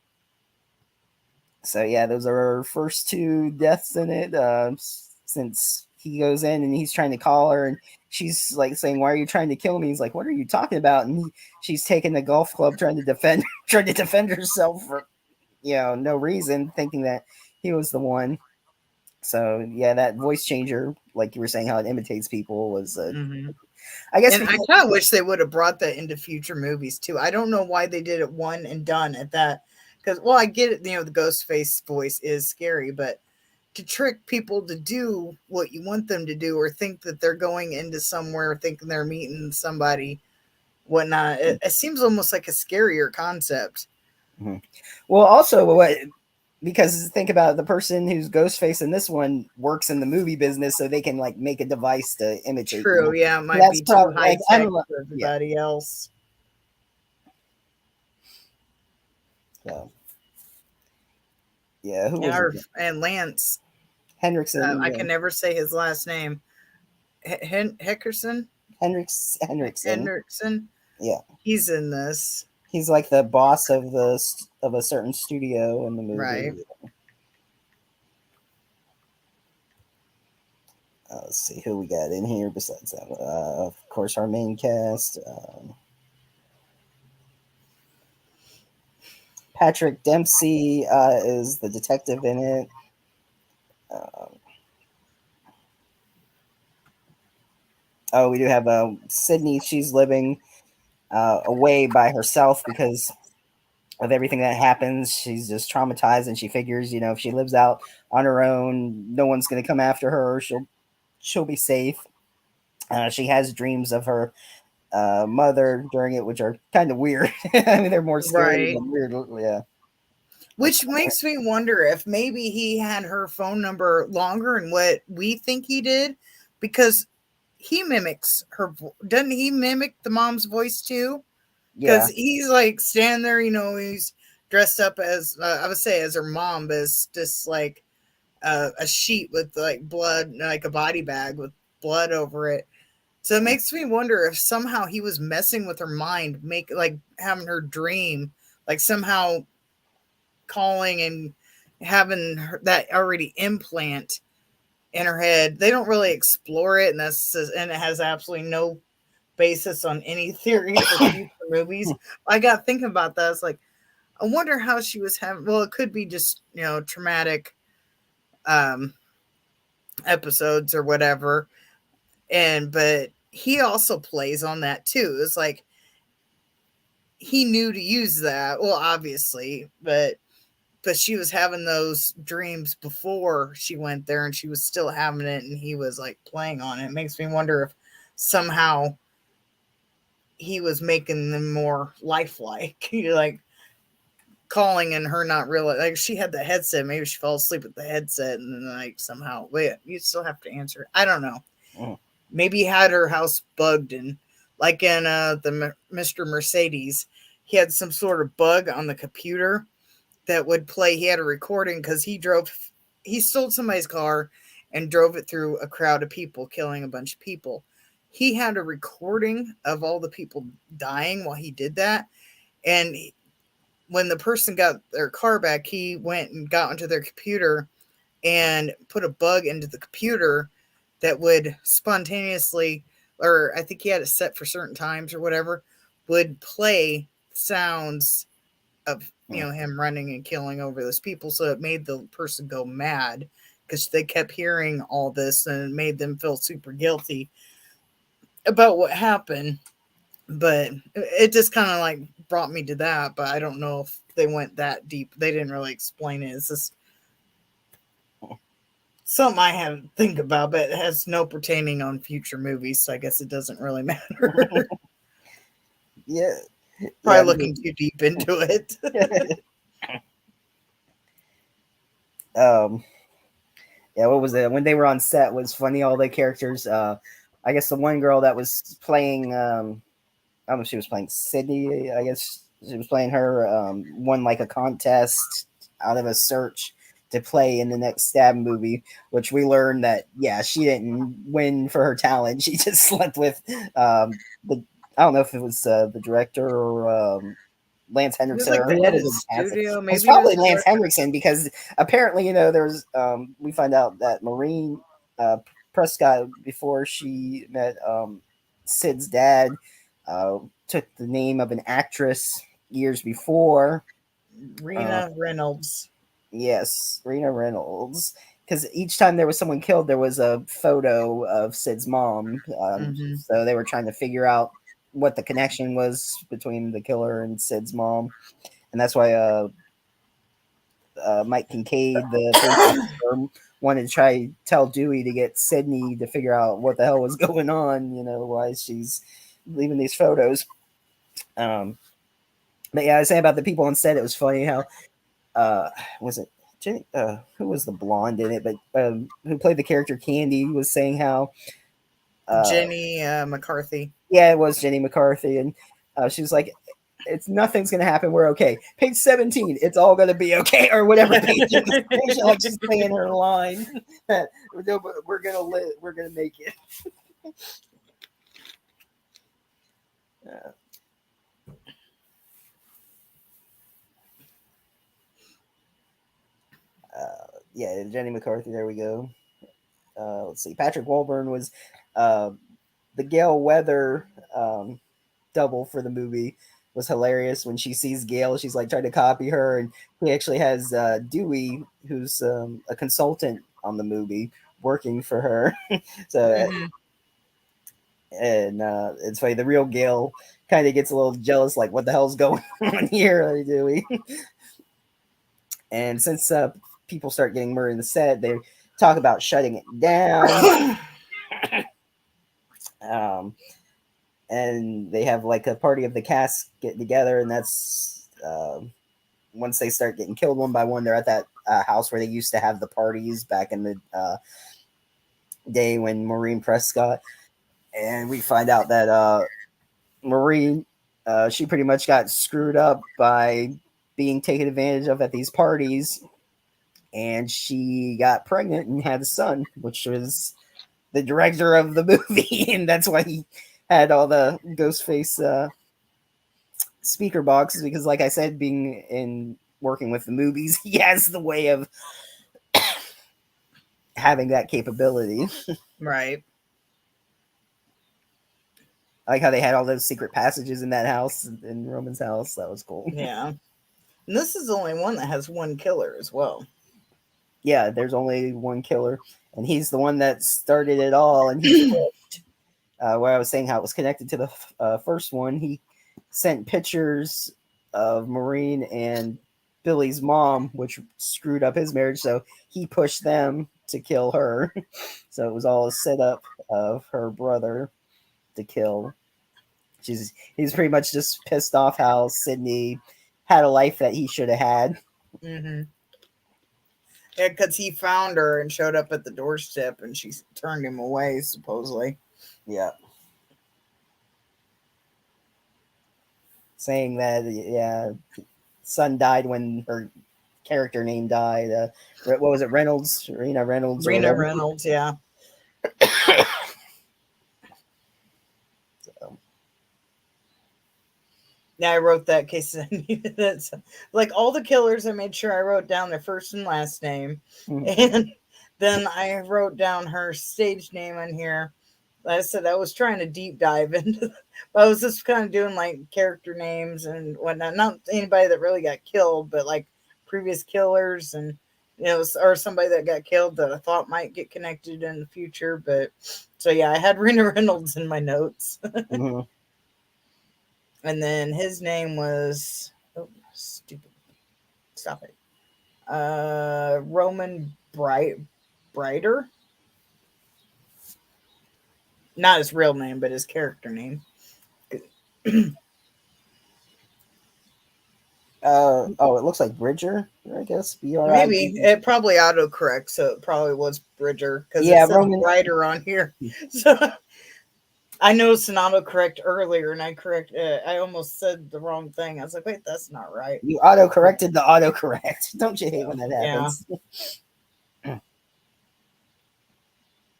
so, yeah, those are our first two deaths in it. Since he goes in and he's trying to call her, and she's like saying, "Why are you trying to kill me?" He's like, "What are you talking about?" And she's taking the golf club, trying to defend, trying to defend herself for no reason, thinking that he was the one. So yeah, that voice changer, like you were saying, how it imitates people, was Hmm. I guess And I because kind of wish they would have brought that into future movies too. I don't know why they did it one and done at that. Because, well, I get it, the ghost face voice is scary, but to trick people to do what you want them to do or think that they're going into somewhere thinking they're meeting somebody, whatnot, it seems almost like a scarier concept. Mhm. Well, also what, because think about the person who's Ghostface in this one works in the movie business, so they can like make a device to imitate. True, yeah, it might That's be too probably high like I tech don't know. for Yeah. everybody else. So yeah, who And, was it? and Lance, Hendrickson. I Yeah. can never say his last name. Heckerson? Hendrickson. Hendrickson? Yeah. He's in this. He's like the boss of a certain studio in the Right. movie. Let's see who we got in here besides that. Of course, our main cast. Patrick Dempsey is the detective in it. Um, oh, we do have Sydney. She's living away by herself because of everything that happens. She's just traumatized, and she figures, if she lives out on her own, no one's going to come after her. She'll be safe. She has dreams of her mother during it, which are kind of weird. I mean, they're more scary Right. than weird. Yeah. Which makes me wonder if maybe he had her phone number longer and what we think he did, because he mimics her. Doesn't he mimic the mom's voice too? Because Yeah. he's like standing there, he's dressed up as, I would say, as her mom, but it's just like a sheet with like blood, like a body bag with blood over it. So it makes me wonder if somehow he was messing with her mind, make like having her dream, like somehow calling and having that already implant in her head. They don't really explore it, and it has absolutely no basis on any theory for future movies. I got thinking about that. It's like, I wonder how she was having. Well, it could be just traumatic um, episodes or whatever, but he also plays on that too. It's like he knew to use that. Well, obviously, but but she was having those dreams before she went there, and she was still having it, and he was like playing on it. It makes me wonder if somehow he was making them more lifelike. Like calling and her not real, like she had the headset, maybe she fell asleep with the headset and then like somehow, wait, you still have to answer, I don't know, Mm. maybe he had her house bugged, and like in the Mr. Mercedes, he had some sort of bug on the computer that would play. He had a recording because he stole somebody's car and drove it through a crowd of people, killing a bunch of people. He had a recording of all the people dying while he did that. And when the person got their car back, he went and got onto their computer and put a bug into the computer that would spontaneously, or I think he had it set for certain times or whatever, would play sounds of Mm. him running and killing over those people. So it made the person go mad because they kept hearing all this, and it made them feel super guilty about what happened. But it just kind of like brought me to that. But I don't know if they went that deep. They didn't really explain it. It's just something I had to think about, but it has no pertaining on future movies, so I guess it doesn't really matter. Yeah, yeah. Probably looking too deep into it. um, yeah. What was it when they were on set? Was funny. All the characters. I guess the one girl that was playing. I don't know if she was playing Sydney. I guess she was playing her. Won like a contest out of a search to play in the next Stab movie, which we learned that yeah, she didn't win for her talent. She just slept with the. I don't know if it was the director or Lance It was Henriksen like or the head whoever of the was cast it. studio, It's maybe it was probably the Lance director. Henriksen because apparently there's we find out that Maureen uh, Prescott before she met Sid's dad took the name of an actress years before. Uh, Rena Reynolds. yes, Rena Reynolds. Because each time there was someone killed, there was a photo of Sid's mom. Hmm. So they were trying to figure out what the connection was between the killer and Sid's mom, and that's why Mike Kincaid, the police officer, wanted to try to tell Dewey to get Sydney to figure out what the hell was going on. Why she's leaving these photos. Um, but yeah, I was saying about the people on set. It was funny how was it Jenny? Who was the blonde in it? But who played the character Candy was saying how uh, Jenny McCarthy. yeah, it was Jenny McCarthy, and she was like, "It's nothing's gonna happen. We're okay." Page 17, it's all gonna be okay, or whatever page it was. Like she's saying her line that we're gonna live, we're gonna make it. Uh, yeah, Jenny McCarthy. There we go. Let's see. Patrick Warburton was uh, the Gail Weather double for the movie. Was hilarious when she sees Gail. She's like trying to copy her, and he actually has Dewey, who's a consultant on the movie, working for her. So Hmm. and it's funny. The real Gail kind of gets a little jealous, like, "What the hell's going on here, Dewey?" And since people start getting murdered in the set, they talk about shutting it down. Um, and they have like a party of the cast getting together, and that's once they start getting killed one by one. They're at that house where they used to have the parties back in the day when Maureen Prescott, and we find out that Maureen, she pretty much got screwed up by being taken advantage of at these parties, and she got pregnant and had a son, which was the director of the movie, and that's why he had all the ghost face speaker boxes because, like I said, being in working with the movies, he has the way of having that capability. Right. I like how they had all those secret passages in that house in Roman's house. That was cool. Yeah. And this is the only one that has one killer as well. Yeah, there's only one killer, and he's the one that started it all. And he, where I was saying how it was connected to the first one, he sent pictures of Maureen and Billy's mom, which screwed up his marriage. So he pushed them to kill her. So it was all a setup of her brother to kill. He's pretty much just pissed off how Sydney had a life that he should have had. Mm-hmm. Yeah, because he found her and showed up at the doorstep, and she turned him away, supposedly. Yeah. Saying that, yeah, son died when her character name died. What was it, Reynolds, Rena Reynolds, or Rena whatever? Reynolds, yeah. So, Yeah, I wrote that in case I needed it. So, like all the killers, I made sure I wrote down their first and last name, mhm. and then I wrote down her stage name on here. Like I said, I was trying to deep dive into. But I was just kind of doing like character names and whatnot. Not anybody that really got killed, but like previous killers and or somebody that got killed that I thought might get connected in the future. But so yeah, I had Rena Reynolds in my notes. Mhm. And then his name was stupid. Stop it. Roman Brighter. Not his real name, but his character name. Oh, it looks like Bridger, I guess. Maybe Brig. it probably autocorrect, so it probably was Bridger because it Yeah, says Roman. Brighter on here. So I noticed an autocorrect earlier, and I almost said the wrong thing. I was like, wait, that's not right. You auto corrected the autocorrect. Don't you hate So when that yeah, happens?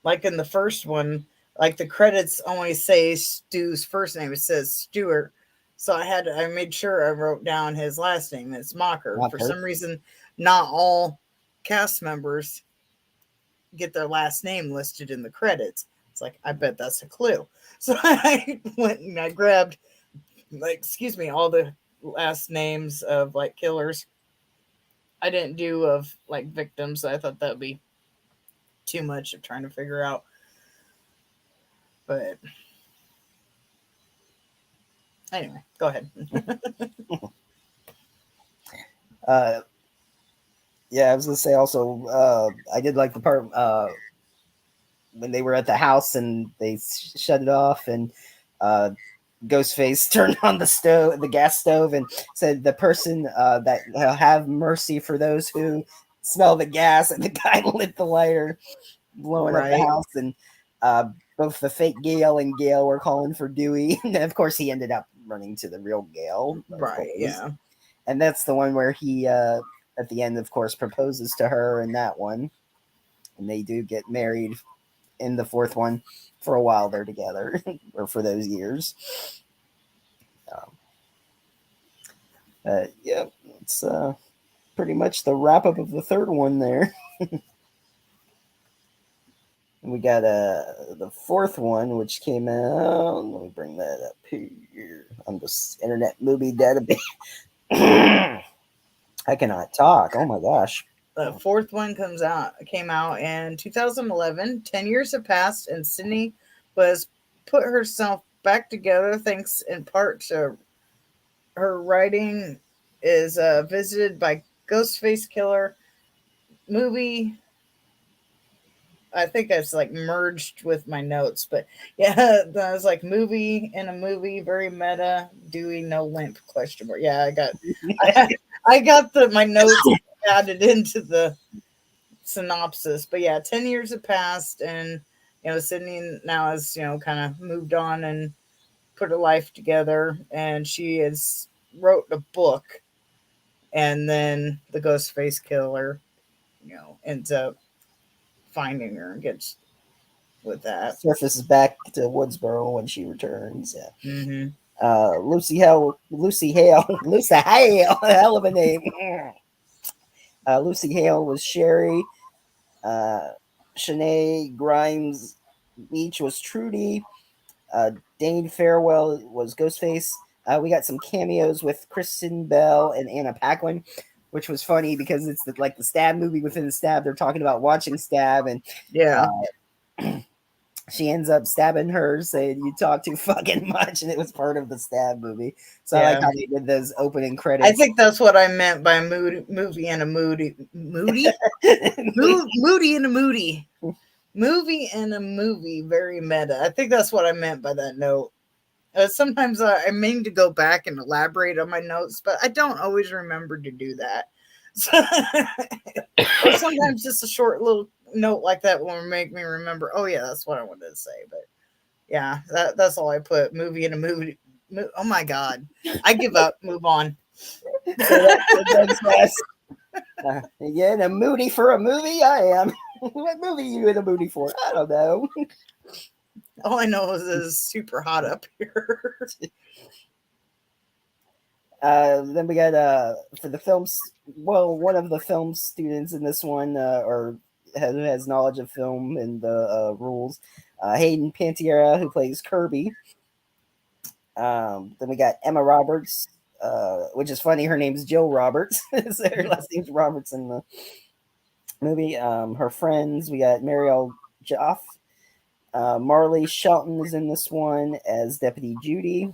like in the first one, like the credits only say Stu's first name. It says Stewart. So I made sure I wrote down his last name. It's Mocker. Not For her. some reason, not all cast members get their last name listed in the credits. It's like, I bet that's a clue. So I went and I grabbed, like, excuse me, all the last names of like killers. I didn't do of like victims. I thought that would be too much of trying to figure out. But anyway, go ahead. Uh, yeah, I was gonna say also. I did like the part when they were at the house and they shut it off, and uh, Ghostface turned on the gas stove, and said, "The person that have mercy for those who smell the gas," and the guy lit the lighter, blowing up the Right, house, and uh, both the fake Gale and Gale were calling for Dewey, and of course he ended up running to the real Gale, of right, course, yeah. and that's the one where he at the end, of course, proposes to her in that one, and they do get married in the fourth one. For a while they're together, or for those years. Um, yeah, it's pretty much the wrap up of the third one there. We got the fourth one, which came out. Let me bring that up here on this Internet Movie Database. I cannot talk. Oh my gosh. The fourth one came out in 2011. 10 years have passed, and Sydney was put herself back together thanks in part to her writing. Is visited by Ghostface Killer movie. I think it's like merged with my notes, but yeah, that was like movie in a movie, very meta. Dewey no limp question mark. Yeah, I, I got my notes added into the synopsis. But yeah, 10 years have passed, and Sydney now has kind of moved on and put her life together, and she has wrote a book, and then the Ghostface Killer, ends up finding her and gets with that. Surfaces back to Woodsboro when she returns. Yeah. Mm-hmm. Lucy Hale, Lucy Hale, hell of a name. Lucy Hale was Sherry. Uh, Shanae Grimes Beach was Trudy. Dane Farewell was Ghostface. We got some cameos with Kristen Bell and Anna Paquin, which was funny because it's like the Stab movie within the Stab. They're talking about watching Stab, and Yeah. uh, she ends up stabbing her, saying "you talk too fucking much," and it was part of the stab movie. So I like Yeah. how they did those opening I credits. think that's what I meant by movie and a moody and a movie and a movie. Very meta. I think that's what I meant by that note. Sometimes I mean to go back and elaborate on my notes, but I don't always remember to do that. So, or sometimes just a short little note like that will make me remember. Oh yeah, that's what I wanted to say. But yeah, that's all I put. Movie and a movie. Oh my god, I give up. Move on. So that's the next class. Yeah, in a moody for a movie, I am. What movie are you in a moody for? I don't know. All I know is it's super hot up here. Then we got for the films. Well, one of the film students in this one, or who has knowledge of film and the rules, Hayden Pantiera, who plays Kirby. Then we got Emma Roberts, which is funny. Her name's Jill Roberts. So her last name's Roberts in the movie. Her friends, we got Mariel Joff. Marley Shelton is in this one as Deputy Judy.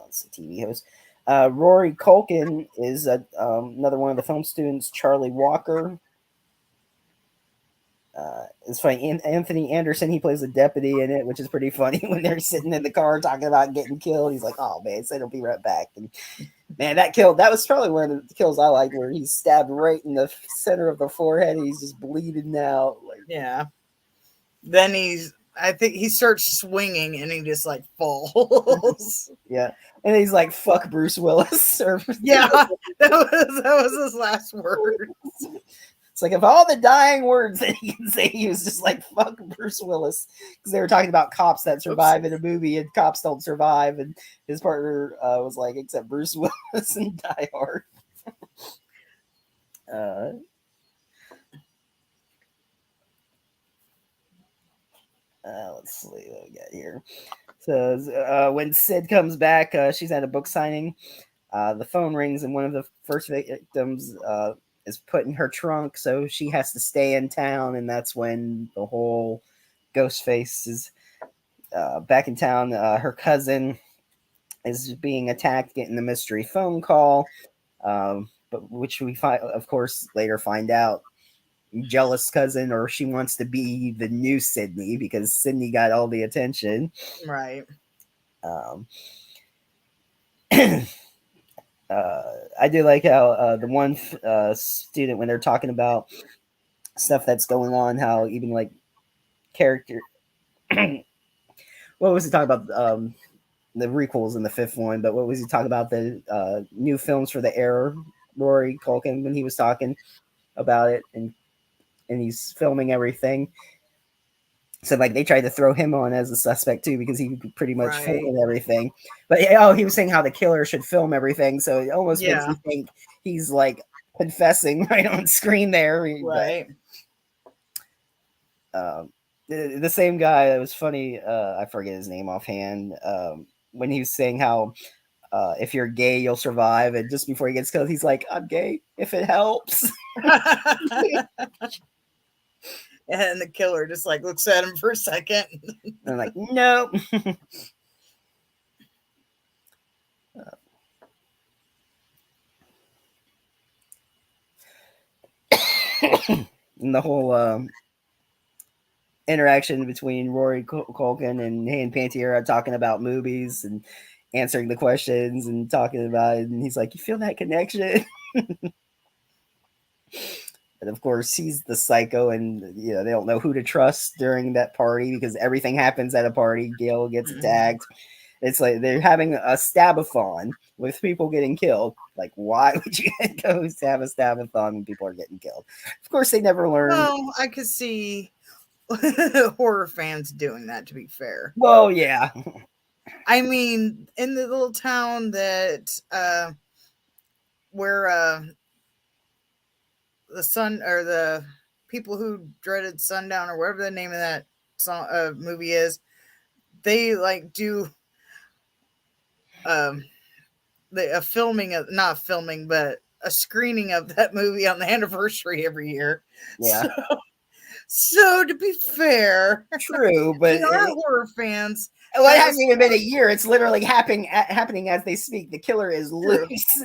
It's a TV host. Rory Culkin is another one of the film students. Charlie Walker. It's funny. Anthony Anderson, he plays a deputy in it, which is pretty funny when they're sitting in the car talking about getting killed. He's like, "Oh man, so he'll be right back." And man, that was probably one of the kills I liked, where he's stabbed right in the center of the forehead. And he's just bleeding out. Like, Yeah. Then I think he starts swinging and he just like falls. yeah, and he's like, "Fuck Bruce Willis." Yeah, that was his last word. It's like, of all the dying words that he can say, he was just like, "Fuck Bruce Willis," because they were talking about cops that survive in a movie and cops don't survive, and his partner was like, "Except Bruce Willis and Die Hard." Uh, let's see what we got here. So when Sid comes back, she's at a book signing. The phone rings, and one of the first victims is put in her trunk, so she has to stay in town, and that's when the whole Ghostface is back in town. Her cousin is being attacked, getting the mystery phone call, but which we find, of course, later find out jealous cousin, or she wants to be the new Sydney because Sydney got all the attention. Right. Um, I do like how the one student, when they're talking about stuff that's going on, how even like character, what was he talking about? The requels in the fifth one, but what was he talking about? The new films for the era, Rory Culkin, when he was talking about it, and he's filming everything. So like they tried to throw him on as a suspect too because he pretty much Right. filmed everything. But oh, he was saying how the killer should film everything, so it almost makes Yeah. me think he's like confessing right on screen there. But Right. the same guy, it was funny. I forget his name offhand. When he was saying how if you're gay, you'll survive, and just before he gets killed, he's like, "I'm gay if it helps." And the killer just like looks at him for a second. And I'm like, "Nope." And the whole interaction between Rory Culkin and Han Pantiera talking about movies and answering the questions and talking about it, and he's like, "You feel that connection?" And of course, he's the psycho, and they don't know who to trust during that party because everything happens at a party. Gail gets Mhm. attacked. It's like they're having a stabathon with people getting killed. Like, why would you go to have a stabathon when people are getting killed? Of course, they never learn. Well, I could see horror fans doing that, to be fair. Well, yeah, I mean, in the little town that where the sun or the people who dreaded sundown or whatever the name of that song movie is, they like do um a filming of not filming but a screening of that movie on the anniversary every year. yeah. So So to be fair, True, but we are horror fans. well, it That hasn't was even been a year. It's literally happening as they speak. The killer is true. loose.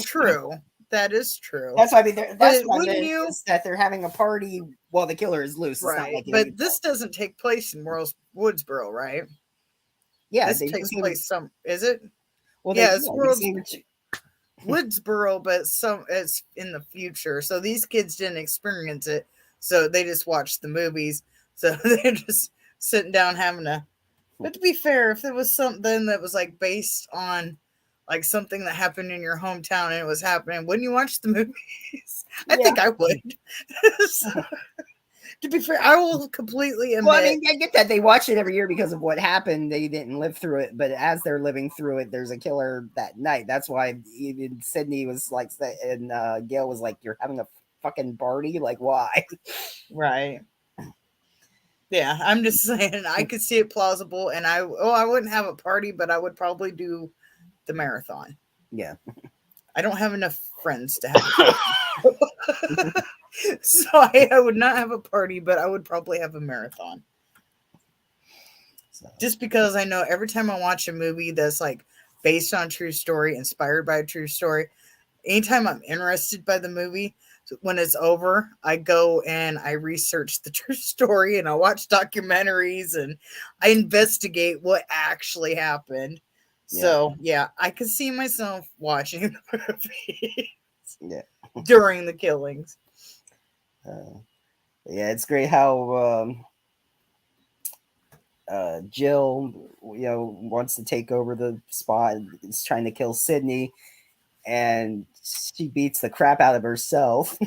True. That is true. That's what I mean. That's But what I wouldn't meant you? is that they're having a party while the killer is loose. It's not Right. like But it, this doesn't take place in Woodsboro, right? yeah, This they takes say place some. Is it? well, Yeah, it's they say Woodsboro, but some it's in the future. So these kids didn't experience it. So they just watched the movies. So they're just sitting down having a. But to be fair, if it was something that was like based on like something that happened in your hometown and it was happening, wouldn't you watch the movies? I yeah. think I would. So, to be fair, I will completely Well, I admit. mean, I get that they watch it every year because of what happened. They didn't live through it, but as they're living through it, there's a killer that night. That's why even Sydney was like, and Gail was like, "You're having a fucking party? Like, why?" Right. Yeah, I'm just saying I could see it plausible, and I wouldn't have a party, but I would probably do the marathon. Yeah. I don't have enough friends to have a party, so I would not have a party, but I would probably have a marathon. So, Just because I know every time I watch a movie that's like based on a true story, inspired by a true story, anytime I'm interested by the movie, when it's over, I go and I research the true story and I watch documentaries and I investigate what actually happened. yeah, So yeah, I could see myself watching the movie yeah, during the killings. uh, yeah. It's great how Jill, wants to take over the spot. Is trying to kill Sydney, and she beats the crap out of herself.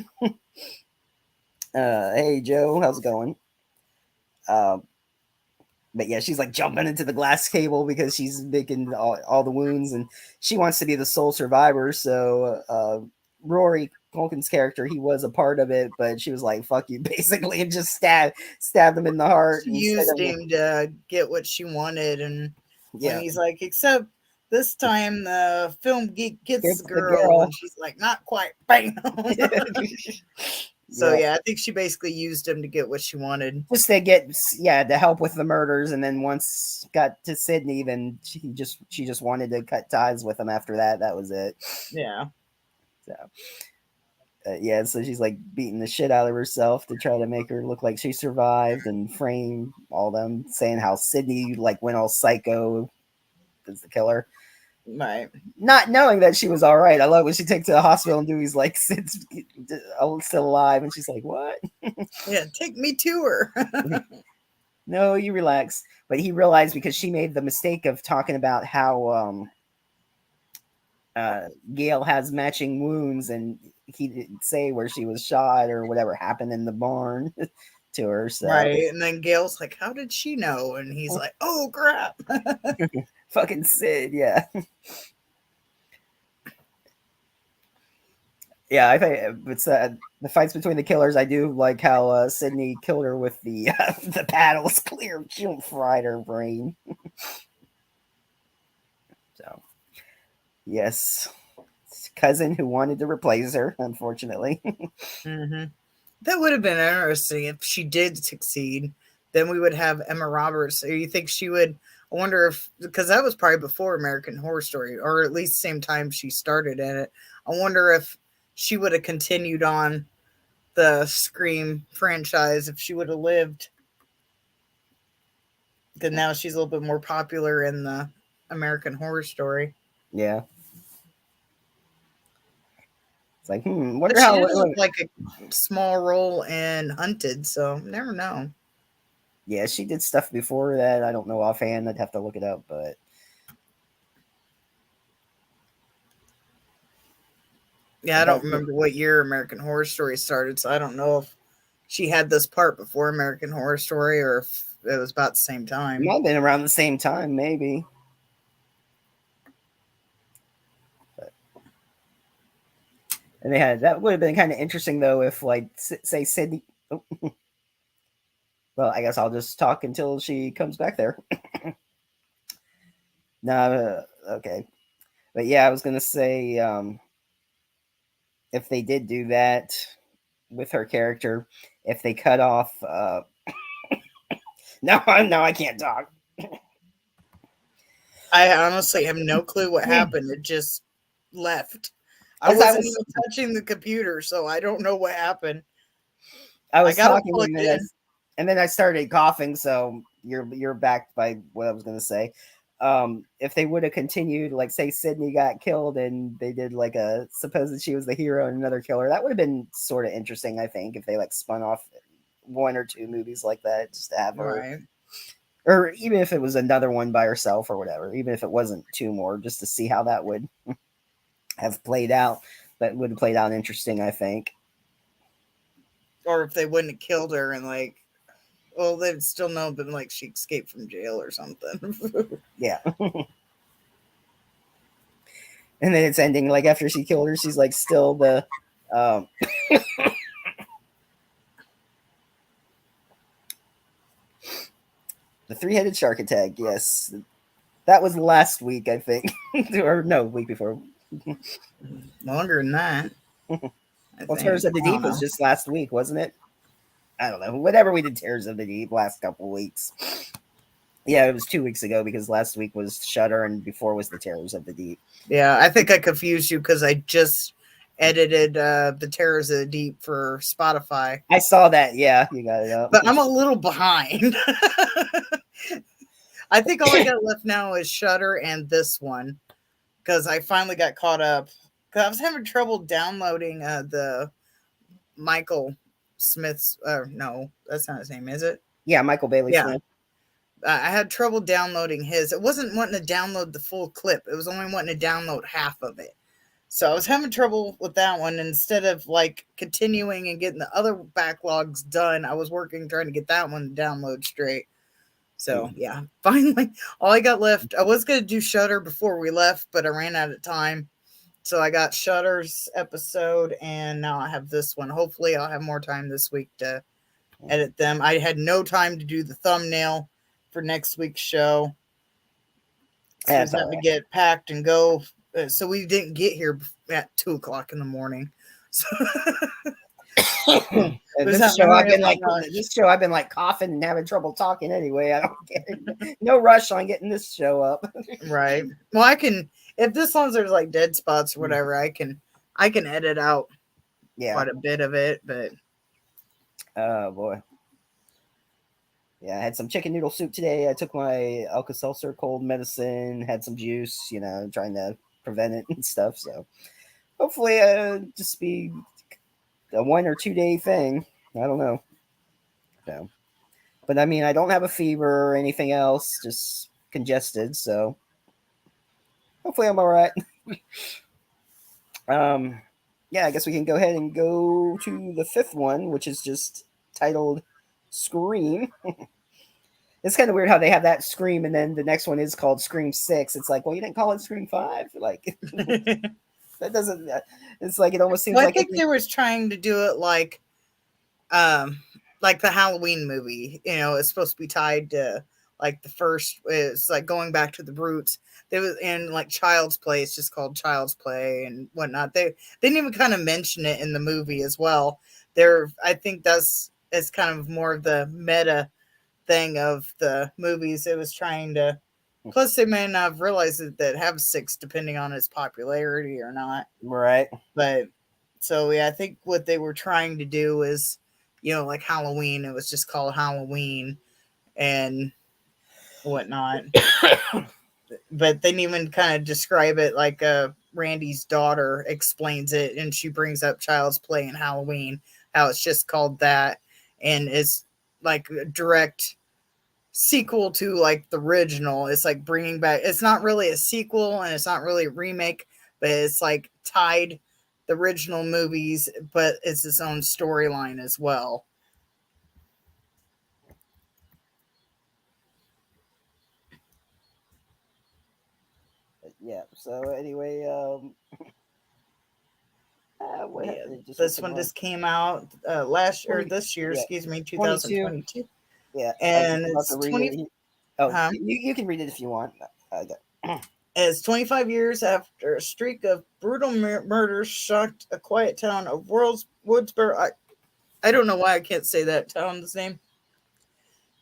Hey Joe, how's it going? Um, but yeah, she's like jumping into the glass cable because she's making all the wounds, and she wants to be the sole survivor. So Rory Culkin's character, he was a part of it, but she was like, "Fuck you," basically, and just stabbed him in the heart She instead used of him to get what she wanted, and when yeah, he's like, except this time the film geek gets the gets the girl, girl. and she's like, not quite, bam. So Yeah, yeah, I think she basically used him to get what she wanted. just to get to help with the murders, and then once got to Sydney, then she just wanted to cut ties with him after that. That was it. Yeah. So yeah, so she's like beating the shit out of herself to try to make her look like she survived and frame all them, saying how Sydney like went all psycho as the killer, Right. not knowing that she was all right. I love when she takes to the hospital and Dewey's like Sid's still alive, and she's like, "What?" Yeah, take me to her. No, you relax. But he realized because she made the mistake of talking about how Gail has matching wounds, and he didn't say where she was shot or whatever happened in the barn to her. So Right. And then Gail's like, how did she know? And he's like, oh, crap. fucking Sid, yeah, yeah. I think it's the fights between the killers. I do like how Sydney killed her with the the paddles. Clear, she fried her brain. So yes, cousin who wanted to replace her, unfortunately. Hmm. That would have been interesting if she did succeed. Then we would have Emma Roberts. Or you think she would? I wonder if, because that was probably before American Horror Story, or at least the same time she started in it. I wonder if she would have continued on the Scream franchise if she would have lived. Because now she's a little bit more popular in the American Horror Story. Yeah, it's like But wonder she how. did have like a small role in Hunted, so never know. Yeah, she did stuff before that. I don't know offhand. I'd have to look it up, but Yeah, I but don't remember what year American Horror Story started, so I don't know if she had this part before American Horror Story or if it was about the same it might time. have been around the same time, maybe. But, and they had that would have been kind of interesting though if like say Sydney. Oh, well, I guess I'll just talk until she comes back there. No, okay, but yeah, I was gonna say if they did do that, with her character if they cut off. No, no, I can't talk. I honestly have no clue what happened. It just left. I As I wasn't was even touching the computer, so I don't know what happened. I I was got it talking plugged in. and then I started coughing. So you're backed by what I was gonna say. If they would have continued, like say Sydney got killed and they did like a supposed she was the hero and another killer, that would have been sort of interesting. I think if they like spun off one or two movies like that, just to have her, Right. or even if it was another one by herself or whatever, even if it wasn't two more, just to see how that would have played out. That would have played out interesting, I think. Or if they wouldn't have killed her and like, well, they'd still know, but like she escaped from jail or something. Yeah. And then it's ending like after she killed her, she's like still um the three-headed shark attack. Yes, that was last week, I think, or no, week before. Longer than that, I Well, Terrors think. of the I don't Deep was know. just last week, wasn't it? I don't know. Whatever we did, Terrors of the Deep last couple weeks. Yeah, it was 2 weeks ago because last week was Shutter and before was the Terrors of the Deep. Yeah, I think I confused you because I just edited the Terrors of the Deep for Spotify, I saw that. Yeah, you got it up. but I'm a little behind. I think all I got left now is Shutter and this one because I finally got caught up. Because I was having trouble downloading the Michael Smith's. No, that's not his name, is it? Yeah, Michael Bailey Yeah, Smith. I had trouble downloading his. It wasn't wanting to download the full clip. It was only wanting to download half of it. So I was having trouble with that one. Instead of like continuing and getting the other backlogs done, I was working trying to get that one to download straight. So yeah, finally, all I got left. I was gonna do Shutter before we left, but I ran out of time. So I got Shutter's episode, and now I have this one. Hopefully, I'll have more time this week to edit them. I had no time to do the thumbnail for next week's show. So we That's was having all to get packed and go. So we didn't get here at 2 o'clock in the morning. So right. we was This having to show I've hurry up been and like rush. this show I've been like coughing and having trouble talking anyway. I don't get it. No rush on getting this show up. Right. Well, I can if this one's there's like dead spots or whatever, I can edit out Yeah. quite a bit of it, but Oh boy. Yeah, I had some chicken noodle soup today. I took my Alka-Seltzer cold medicine, had some juice, trying to prevent it and stuff. So hopefully just be a 1 or 2 day thing. I don't know. So, but I mean, I don't have a fever or anything else, just congested. So hopefully I'm all right. Um, yeah, I guess we can go ahead and go to the fifth one, which is just titled Scream. It's kind of weird how they have that Scream and then the next one is called Scream 6. It's like, well, you didn't call it Scream 5? Like, that doesn't, it's like, it almost seems well, I like think they was trying to do it um like the Halloween movie. You know, it's supposed to be tied to like the first. It's like going back to the roots. There was in like Child's Play. It's just called Child's Play and whatnot. They didn't even kind of mention it in the movie as well. I think that's it's kind of more of the meta thing of the movies. It was trying to. Plus, they may not have realized that have six, depending on its popularity or not. right. But so yeah, I think what they were trying to do is, like Halloween. It was just called Halloween and whatnot. But they didn't even kind of describe it like Randy's daughter explains it, and she brings up Child's Play and Halloween, how it's just called that, and is like a direct sequel to like the original. It's like bringing back. It's not really a sequel, and it's not really a remake, but it's like tied the original movies, but it's its own storyline as well. Yeah. So, anyway, what Yeah, happened? It just went this to one blank. just came out last or 20, this year, yeah, excuse me, 22. 2022, Yeah, I was and just about to it's read 20. it. Oh, Huh? you can read it if you want. It's 25 years after a streak of brutal murders shocked a quiet town of Woodsboro. I don't know why I can't say that town's name.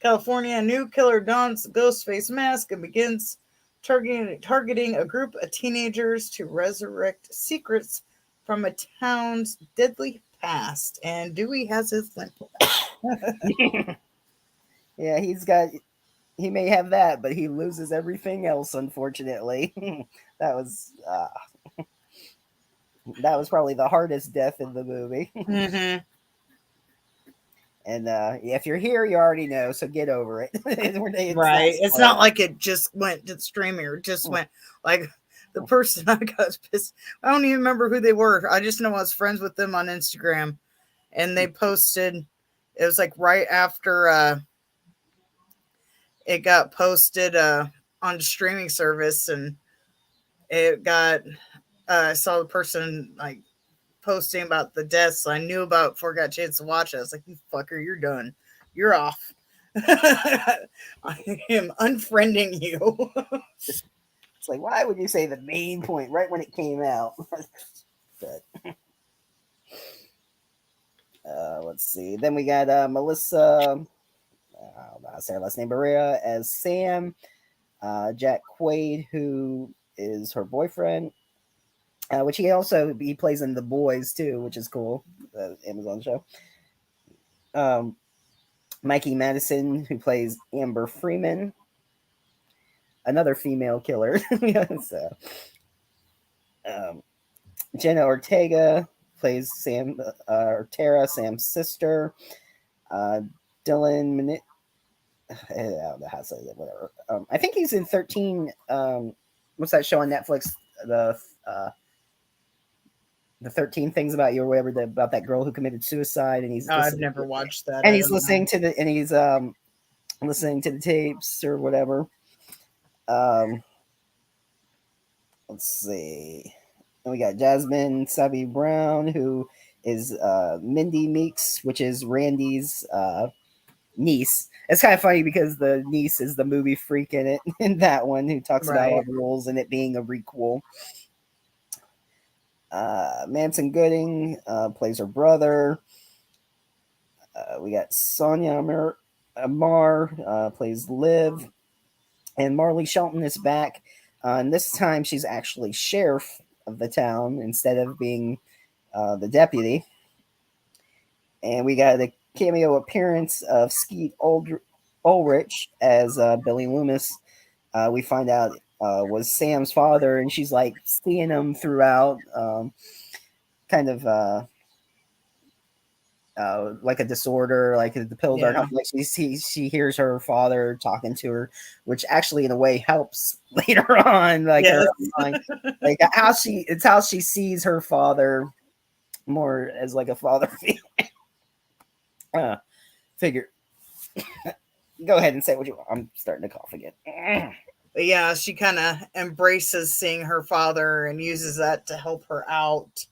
California, a new killer dons a ghost face mask and begins targeting a group of teenagers to resurrect secrets from a town's deadly past. And Dewey has his limp. Yeah, he may have that, but he loses everything else, unfortunately. that was uh, that was probably the hardest death in the movie. Mm-hmm. And if you're here, you already know, so get over it. It's not Right. It's not spoiled. like it just went to the streaming or just went like the person I got pissed. I don't even remember who they were. I just know I was friends with them on Instagram and they posted it was like right after it got posted on the streaming service and it got I saw the person like posting about the deaths so I knew about before I got a chance to watch it. I was like, you fucker, you're done. You're off. I am unfriending you. It's like, why would you say the main point right when it came out? but let's see. Then we got Melissa, I'll say her last name, Maria, as Sam. Jack Quaid, who is her boyfriend, which he plays in The Boys too, which is cool. The Amazon show. Um, Mikey Madison, who plays Amber Freeman, another female killer. so, um, Jenna Ortega plays Sam or Tara, Sam's sister. Uh, Dylan I don't know how to say that. Whatever. I think he's in 13. What's that show on Netflix? The uh, the 13 things about you or whatever about that girl who committed suicide, and Oh, I've never watched that. and I he's don't know. listening to listening to the tapes or whatever. Um, let's see. And we got Jasmine Sabi Brown, who is Mindy Meeks, which is Randy's niece. It's kind of funny because the niece is the movie freak in it, in that one, who talks about all Right. the rules and it being a requel. Manson Gooding plays her brother. We got Sonia Amar plays Liv, and Marley Shelton is back. And this time she's actually sheriff of the town instead of being the deputy. And we got a cameo appearance of Skeet Ulrich as Billy Loomis. We find out was Sam's father, and she's like seeing him throughout, kind of like a disorder, like the pills aren't Yeah. helping. Like she hears her father talking to her, which actually in a way helps later on, like her Yes. mind, like how she sees her father more as like a father figure. Go ahead and say what you want. I'm starting to cough again. But yeah, she kind of embraces seeing her father and uses that to help her out.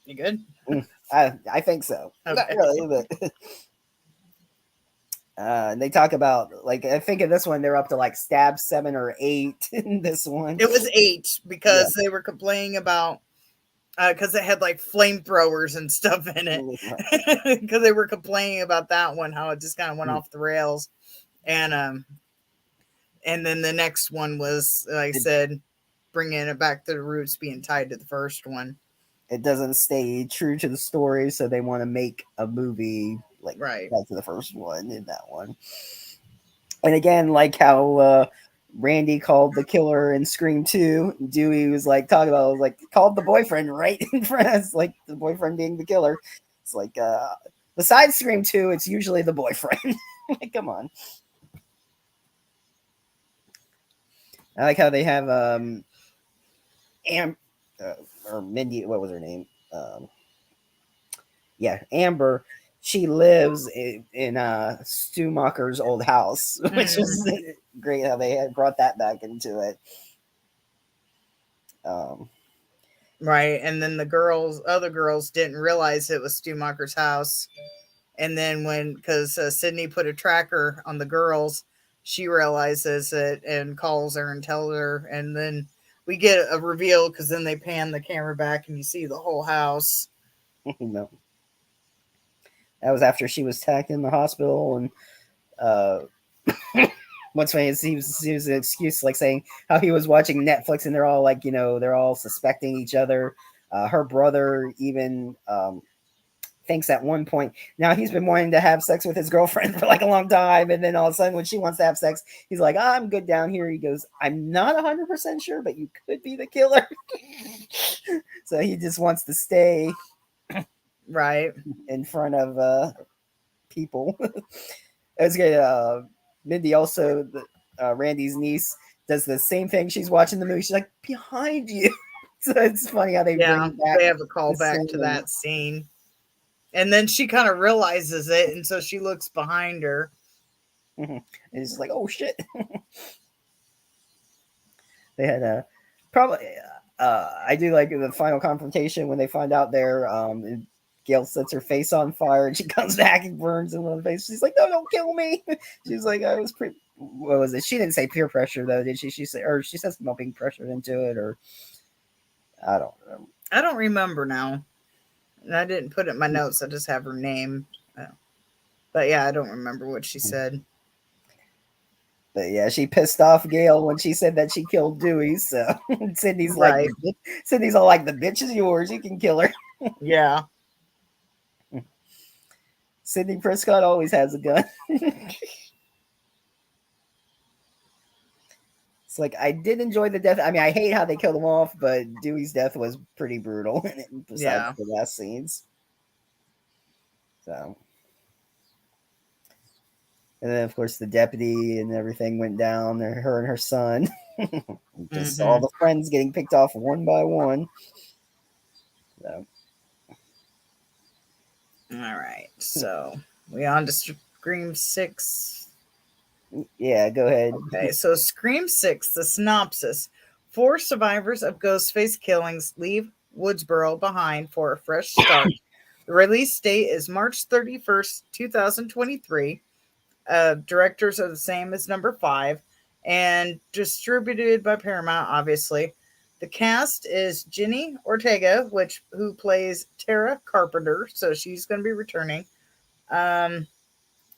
You good? I think so. Not Okay. really, but and they talk about like I think in this one they're up to like stab 7 or 8 in this one. It was 8 Yeah. because they were complaining about because it had like flamethrowers and stuff in it. Because they were complaining about that one, how it just kind of went off the rails, and and then the next one was like I said, bringing it back to the roots, being tied to the first one. It doesn't stay true to the story, so they want to make a movie like Right. back to the first one in that one. And again, like how Randy called the killer in Scream 2, Dewey was like talking about, was like called the boyfriend right in front of us, like the boyfriend being the killer. It's like besides Scream 2, it's usually the boyfriend. Like, come on. I like how they have Am or Mindy, what was her name? Yeah, Amber. She lives in Stumacher's old house, which is great how they had brought that back into it. Um, Right. And then other girls didn't realize it was Stumacher's house. And then because Sydney put a tracker on the girls, she realizes it and calls her and tells her, and then we get a reveal because then they pan the camera back and you see the whole house. No, that was after she was attacked in the hospital, and uh, what's funny is he was an excuse like saying how he was watching Netflix and they're all like, they're all suspecting each other. Her brother even thinks at one point now he's been wanting to have sex with his girlfriend for like a long time, and then all of a sudden when she wants to have sex, he's like, I'm good down here. He goes, I'm not 100% sure, but you could be the killer. So he just wants to stay Right. in front of people. It's good. Mindy also, Randy's niece, does the same thing. She's watching the movie. She's like, behind you. So it's funny how they Yeah, bring back they have a the callback to same. that scene. And then she kind of realizes it, and so she looks behind her. And it's like, oh shit. They had a probably. I do like the final confrontation when they find out they're. Gail sets her face on fire and she comes back and burns him on the face. She's like, no, don't kill me. She's like, I was pretty. What was it? She didn't say peer pressure though, did she? She said, or she says about being pressured into it, or I don't know. I don't remember now. And I didn't put it in my notes. I just have her name. But yeah, I don't remember what she said. But yeah, she pissed off Gail when she said that she killed Dewey. So Sydney's like, Right. Sydney's all like, the bitch is yours. You can kill her. Yeah. Sydney Prescott always has a gun. It's like I did enjoy the death. I mean, I hate how they killed him off, but Dewey's death was pretty brutal. Besides Yeah. the last scenes, so and then of course the deputy and everything went down. Her and her son, just all Mm-hmm. the friends getting picked off one by one. So All right. So we on to Scream 6. yeah, go ahead. Okay. So Scream 6, the synopsis. 4 survivors of Ghostface killings leave Woodsboro behind for a fresh start. The release date is March 31st, 2023. Directors are the same as number 5 and distributed by Paramount, obviously. The cast is Jenny Ortega, who plays Tara Carpenter, so she's going to be returning. Um,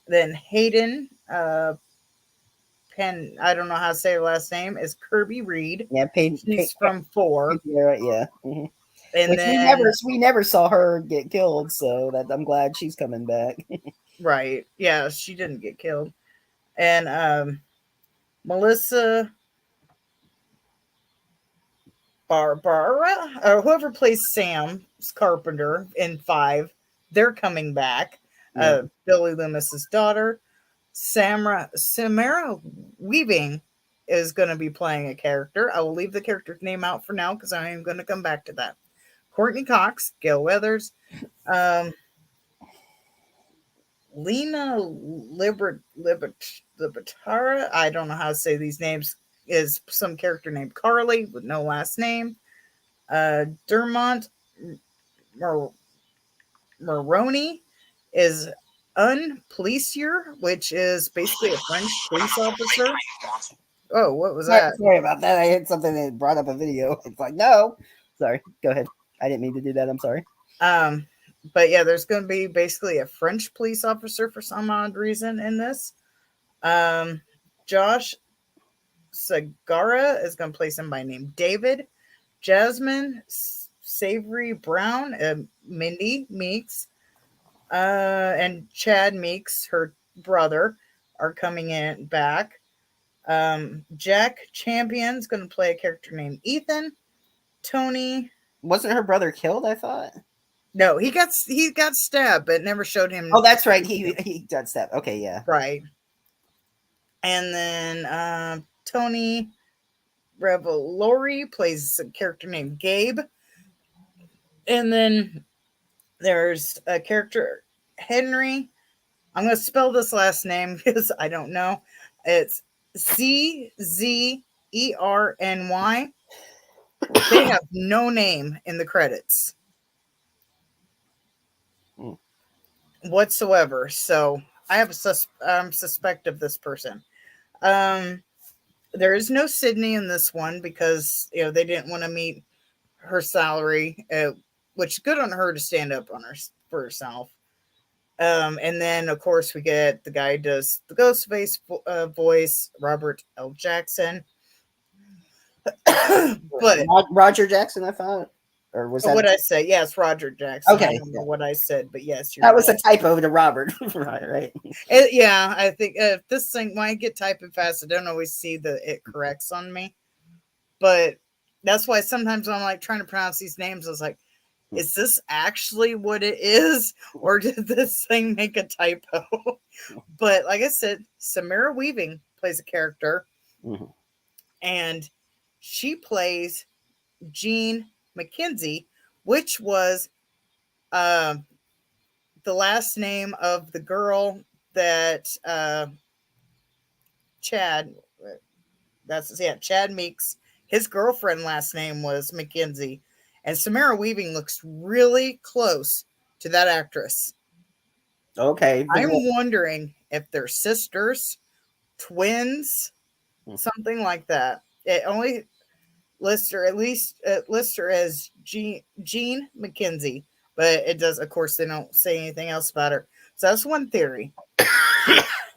then Hayden I don't know how to say her last name, is Kirby Reed. Yeah, She's from 4. yeah, yeah. And Which then we never saw her get killed, so that I'm glad she's coming back. right, yeah, she didn't get killed. And Melissa Barbara, or whoever plays Sam Carpenter in 5, they're coming back. Yeah. Billy Loomis's daughter, Samara Weaving, is going to be playing a character. I will leave the character's name out for now because I am going to come back to that. Courtney Cox, Gail Weathers, um, Lena Libertara, I don't know how to say these names, is some character named Carly with no last name. Dermont Maroney is Unpolicier, which is basically a French police officer. Oh, what was that? Sorry about that. I hit something that brought up a video. It's like, no. Sorry. Go ahead. I didn't mean to do that. I'm sorry. Um, but yeah, there's going to be basically a French police officer for some odd reason in this. Josh Sagara is going to play somebody named David. Jasmine Savory Brown, Mindy Meeks, and Chad Meeks, her brother, are coming in back. Jack Champion's going to play a character named Ethan. Tony. Wasn't her brother killed? I thought. No, he got stabbed, but never showed him. Oh, that's right. He got stabbed. Okay, yeah. Right. And then Tony Revolori plays a character named Gabe. And then there's a character, Henry. I'm going to spell this last name because I don't know. It's CZERNY. They have no name in the credits whatsoever. So I have I'm suspect of this person. Um, there is no Sydney in this one because they didn't want to meet her salary, which good on her to stand up on her for herself. And then of course we get the guy who does the Ghostface voice, Robert L. Jackson. But Roger Jackson, I thought, or was that what I say? Yes, Roger Jackson. I okay? don't know Yeah. what I said, but yes, you're That was a right. typo to Robert, right? Right. Yeah, I think this thing when I get typing fast, I don't always see that it corrects on me. But that's why sometimes when I'm like trying to pronounce these names, I was like, is this actually what it is, or did this thing make a typo? But like I said, Samara Weaving plays a character, Mhm. and she plays Jean McKenzie, which was uh, the last name of the girl that Chad. That's Chad Meeks. His girlfriend last name was McKenzie, and Samara Weaving looks really close to that actress. Okay. The I'm one. wondering if they're sisters, twins, something like that. It only lists her at least lists her as Jean McKenzie, but it does. Of course, they don't say anything else about her. So that's one theory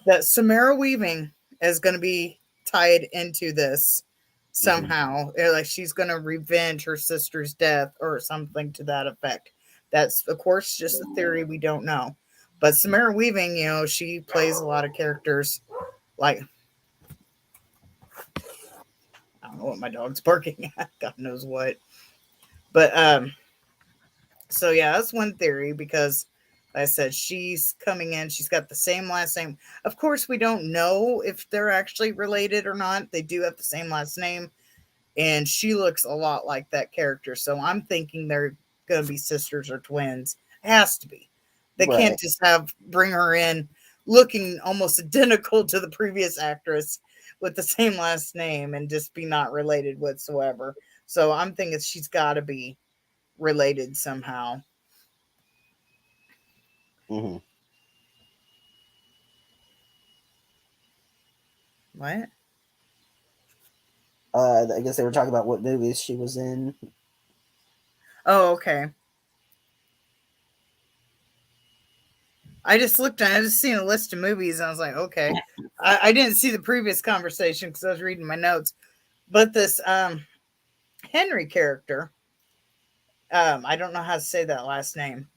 that Samara Weaving is going to be tied into this Mhm. somehow. Like she's going to revenge her sister's death or something to that effect. That's of course just a theory. We don't know. But Samara Weaving, she plays a lot of characters like I don't know what my dog's barking at. God knows what. But so yeah, that's one theory because like I said she's coming in. She's got the same last name. Of course, we don't know if they're actually related or not. They do have the same last name, and she looks a lot like that character. So I'm thinking they're going to be sisters or twins. It has to be. They can't Right. just bring her in looking almost identical to the previous actress with the same last name and just be not related whatsoever. So I'm thinking she's got to be related somehow. Hmm. What? I guess they were talking about what movies she was in. Oh, okay. I just seen a list of movies and I was like, okay. I didn't see the previous conversation because I was reading my notes. But this Henry character, I don't know how to say that last name,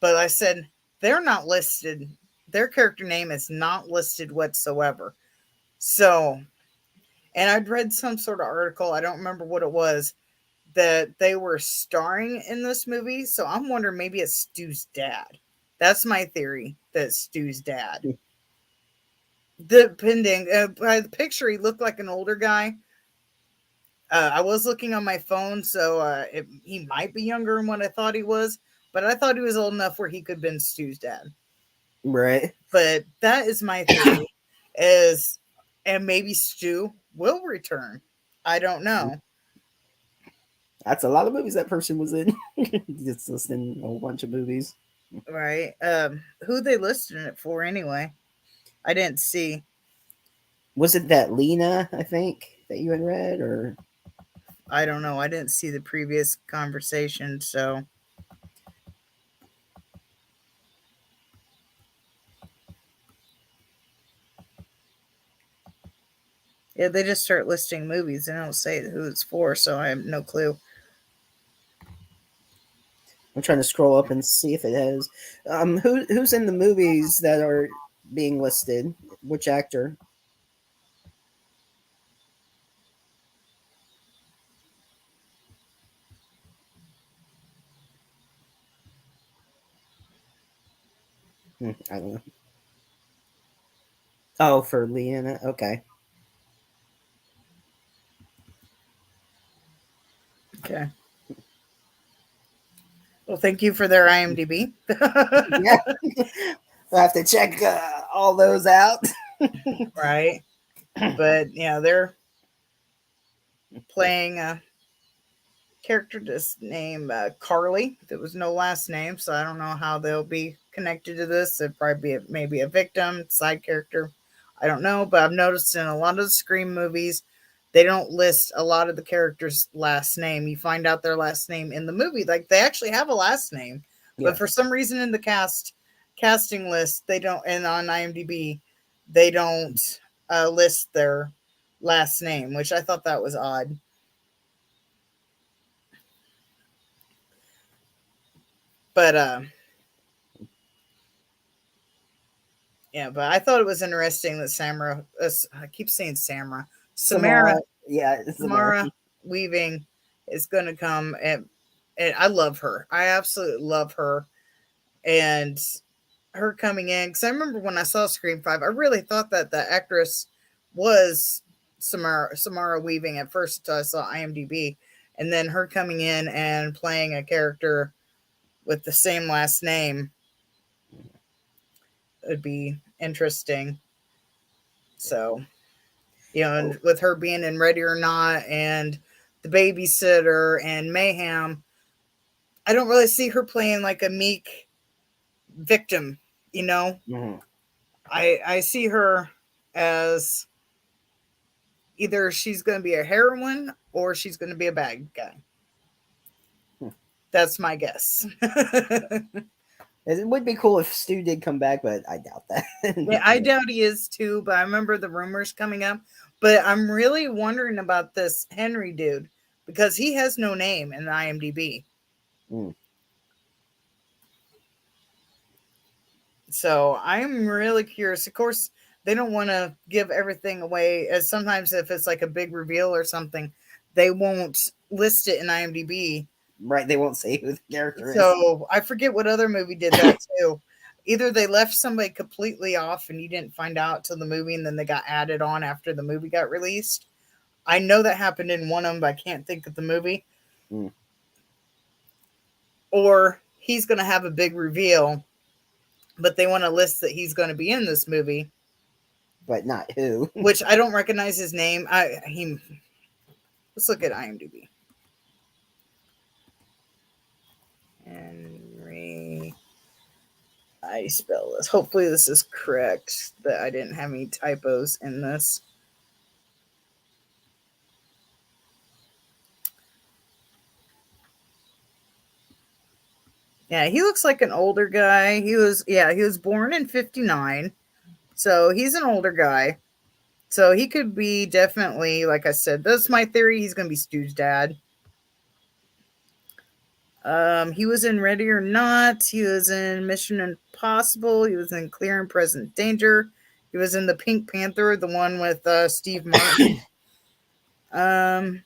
but I said they're not listed. Their character name is not listed whatsoever. So, and I'd read some sort of article, I don't remember what it was, that they were starring in this movie. So I'm wondering maybe it's Stu's dad. That's my theory that it's Stu's dad. Depending by the picture, he looked like an older guy. I was looking on my phone, so he might be younger than what I thought he was, but I thought he was old enough where he could have been Stu's dad. Right. But that is my theory, is and maybe Stu will return. I don't know. That's a lot of movies that person was in. Just listing a whole bunch of movies. Right? Who they listed it for anyway? I didn't see. Was it that Lena, I think, that you had read, or I don't know. I didn't see the previous conversation, so yeah, they just start listing movies. They don't say who it's for, so I have no clue. I'm trying to scroll up and see if it has. Who's in the movies that are being listed? Which actor? I don't know. Oh, for Leanna. Okay. Okay. Well, thank you for their IMDb. Yeah, we'll have to check all those out. Right. But yeah, they're playing a character just named Carly. There was no last name, so I don't know how they'll be connected to this. It'd probably be maybe a victim, side character. I don't know, but I've noticed in a lot of the Scream movies, they don't list a lot of the characters' last name. You find out their last name in the movie. Like they actually have a last name, but Yeah. for some reason in the casting list, they don't. And on IMDb, they don't list their last name, which I thought that was odd. But yeah, but I thought it was interesting that I keep saying Samara. Samara, Yeah, Samara. Samara Weaving is going to come, and I love her. I absolutely love her, and her coming in because I remember when I saw Scream 5, I really thought that the actress was Samara Weaving at first until I saw IMDb, and then her coming in and playing a character with the same last name would be interesting. So, Oh, and with her being in Ready or Not and The Babysitter and Mayhem, I don't really see her playing like a meek victim. You know, mhm. I see her as either she's going to be a heroine or she's going to be a bad guy. Hmm. That's my guess. It would be cool if Stu did come back, but I doubt that. Yeah, I doubt he is too, but I remember the rumors coming up. But I'm really wondering about this Henry dude because he has no name in the IMDb. Mm. So I'm really curious. Of course, they don't want to give everything away, as sometimes if it's like a big reveal or something, they won't list it in IMDb. Right, they won't say who the character is. So I forget what other movie did that too. Either they left somebody completely off and you didn't find out till the movie and then they got added on after the movie got released. I know that happened in one of them, but I can't think of the movie. Mm. Or he's going to have a big reveal, but they want to list that he's going to be in this movie, But not who. which I don't recognize his name. Let's look at IMDb. Henry. I spell this. Hopefully, this is correct. That I didn't have any typos in this. Yeah, he looks like an older guy. He was born in 59. So he's an older guy. So he could be definitely, like I said, that's my theory. He's going to be Stu's dad. He was in Ready or Not. He was in Mission Impossible. He was in Clear and Present Danger. He was in the Pink Panther, the one with Steve Martin. Um,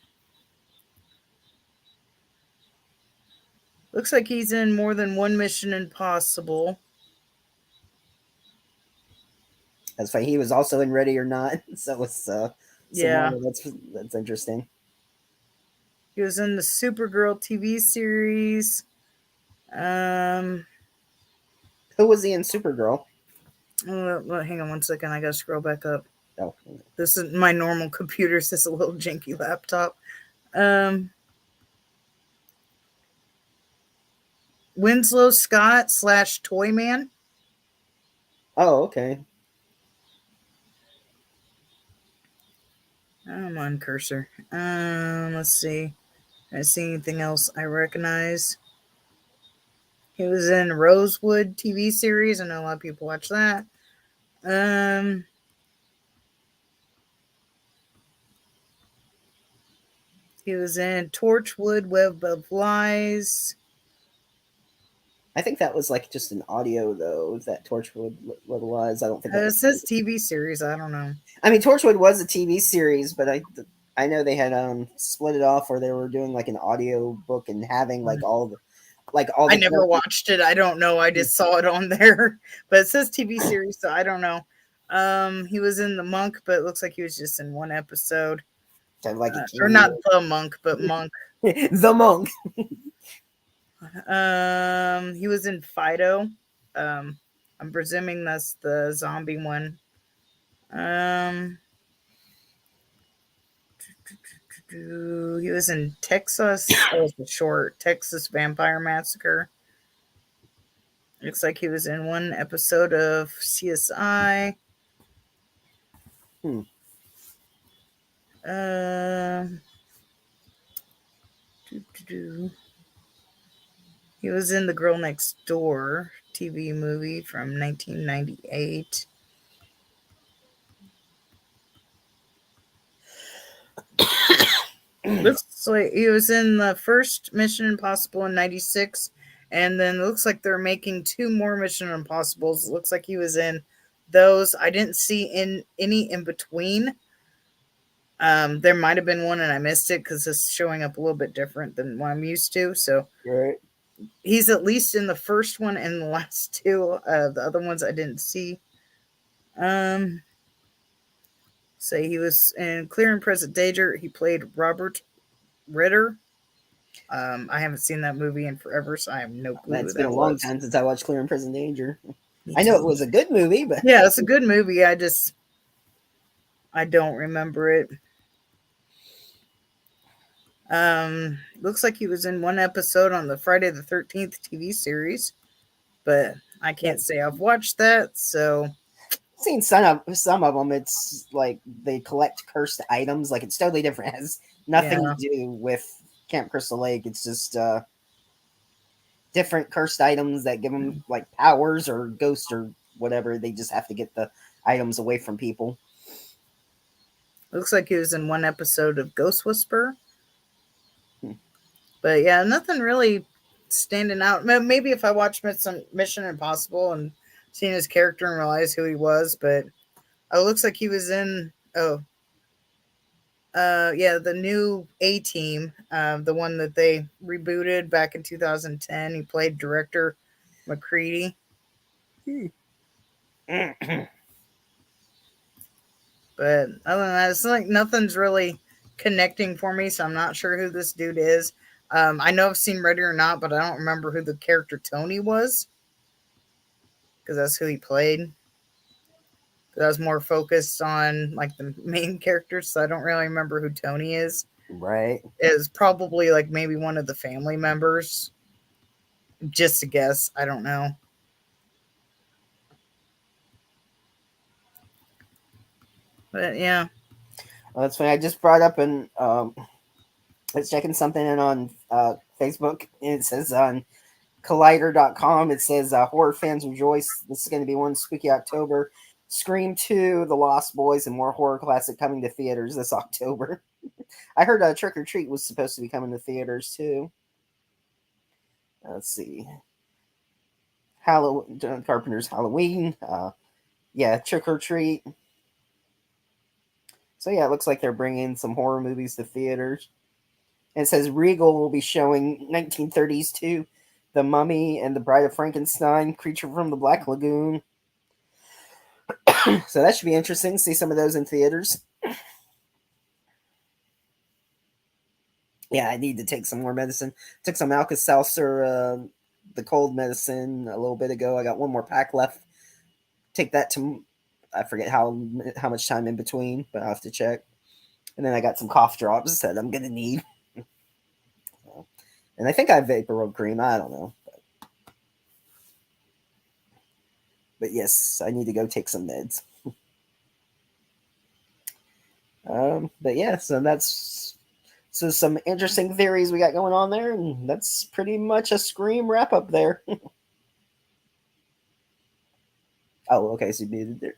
Looks like he's in more than one Mission Impossible. That's funny. He was also in Ready or Not, so it's Yeah, Samara. That's interesting. he was in the Supergirl TV series. Um, Who was he in Supergirl? Hang on one second. I gotta scroll back up. Oh, This is my normal computer. It's just a little janky laptop. Um, Winslow Scott / Toyman. oh, okay. I'm on cursor. Let's see. I see anything else I recognize. He was in Rosewood TV series. I know a lot of people watch that. Um, he was in Torchwood Web of Lies. I think that was like just an audio though. That Torchwood was. I don't think that It was. says TV series. I don't know. I mean, Torchwood was a TV series, but I know they had split it off, or they were doing like an audio book and having like all I the never characters. watched it. I don't know. I just saw it on there, but it says TV series, so I don't know. He was in The Monk, but it looks like he was just in one episode. Kind of like a Or not cameo. The Monk, but Monk. The monk. He was in Fido. Um, I'm presuming that's the zombie one. Um, he was in Texas. Oh, it's a short Texas Vampire Massacre. Looks like he was in one episode of CSI. Hmm. Uh, he was in The Girl Next Door TV movie from 1998. Looks like he was in the first Mission Impossible in '96, and then it looks like they're making two more Mission Impossibles. It looks like he was in those. I didn't see in any in between. There might have been one and I missed it because it's showing up a little bit different than what I'm used to. So Right. he's at least in the first one and the last two. The other ones I didn't see. Um, Say he was in Clear and Present Danger. He played Robert Ritter. I haven't seen that movie in forever, so I have no clue who It's been a that long was. time since I watched Clear and Present Danger. Me I know it too. was a good movie, but Yeah, it's a good movie. I don't remember it. Looks like he was in one episode on the Friday the 13th TV series, but I yeah, can't say I've watched that. So seen some of them. It's like they collect cursed items. Like it's totally different. It has nothing to yeah, do with Camp Crystal Lake. It's just different cursed items that give them like powers or ghosts or whatever. They just have to get the items away from people. looks like he was in one episode of Ghost Whisper. Hmm. But yeah, nothing really standing out. Maybe if I watched some Mission Impossible and seen his character and realized who he was, but oh, it looks like he was in yeah, the new A Team, the one that they rebooted back in 2010. He played director McCready. Hmm. But other than that, it's like nothing's really connecting for me, so I'm not sure who this dude is. I know I've seen Ready or Not, but I don't remember who the character Tony was because that's who he played. 'Cause I was more focused on like the main characters, so I don't really remember who Tony is. Right. Is probably like maybe one of the family members. Just a guess. I don't know. But yeah. Well, that's funny. I just brought up and I was checking something in on Facebook, and it says on Collider.com, it says horror fans rejoice. This is going to be one spooky October. Scream 2, The Lost Boys, and more horror classic coming to theaters this October. I heard Trick or Treat was supposed to be coming to theaters too. Let's see. Halloween, John Carpenter's Halloween. Yeah, Trick or Treat. So yeah, it looks like they're bringing some horror movies to theaters. And it says Regal will be showing 1930s too. The Mummy and the Bride of Frankenstein, Creature from the Black Lagoon. So that should be interesting to see some of those in theaters. Yeah, I need to take some more medicine. Took some Alka Seltzer, the cold medicine a little bit ago. I got one more pack left. Take that to, I forget how much time in between, but I'll have to check. And then I got some cough drops that I'm gonna need. And I think I have Vapor Cream. I don't know, but yes, I need to go take some meds. But yeah, so some interesting theories we got going on there, and that's pretty much a Scream wrap up there. Oh, okay, so you muted there.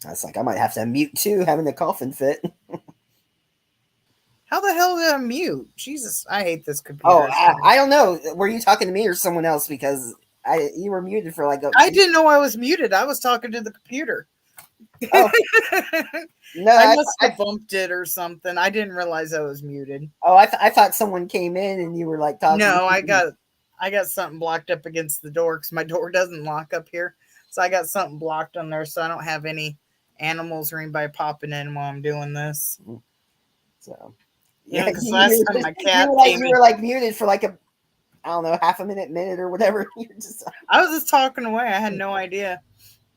I was like, I might have to mute too, having a coughing fit. How the hell did I mute? Jesus, I hate this Oh, computer screen. I don't know. Were you talking to me or someone else? Because you were muted for like a. I didn't know I was muted. I was talking to the computer. Oh no, I must have bumped it or something. I didn't realize I was muted. I thought someone came in and you were like talking. No, I got something blocked up against the door because my door doesn't lock up here. So I got something blocked on there, so I don't have any animals or anybody popping in while I'm doing this. So You yeah, know, because last time my cat came you in, were like muted for like a I don't know half a minute or whatever. You're just I was just talking away. I had no idea.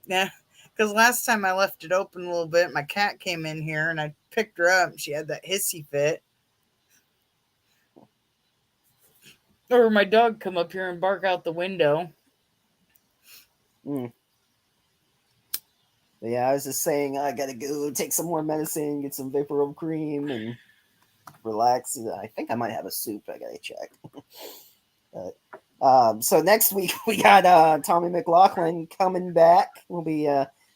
Yeah, because last time I left it open a little bit, my cat came in here and I picked her up. And she had that hissy fit. Or my dog come up here and bark out the window. Mm. But yeah, I was just saying I gotta go take some more medicine, get some vapor cream, and relax. I think I might have a soup. I gotta check. So next week we got Tommy McLaughlin coming back. We'll be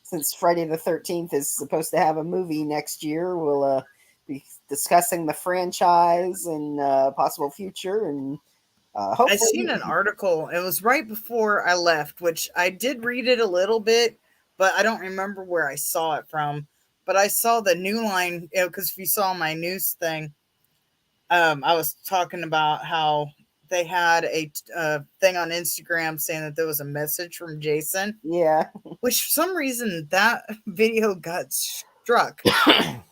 since Friday the 13th is supposed to have a movie next year. We'll be discussing the franchise and possible future, and I seen an hopefully, article. It was right before I left, which I did read it a little bit, but I don't remember where I saw it from. But I saw the New Line, because if you saw my news thing, I was talking about how they had a thing on Instagram saying that there was a message from Jason, yeah, which for some reason that video got struck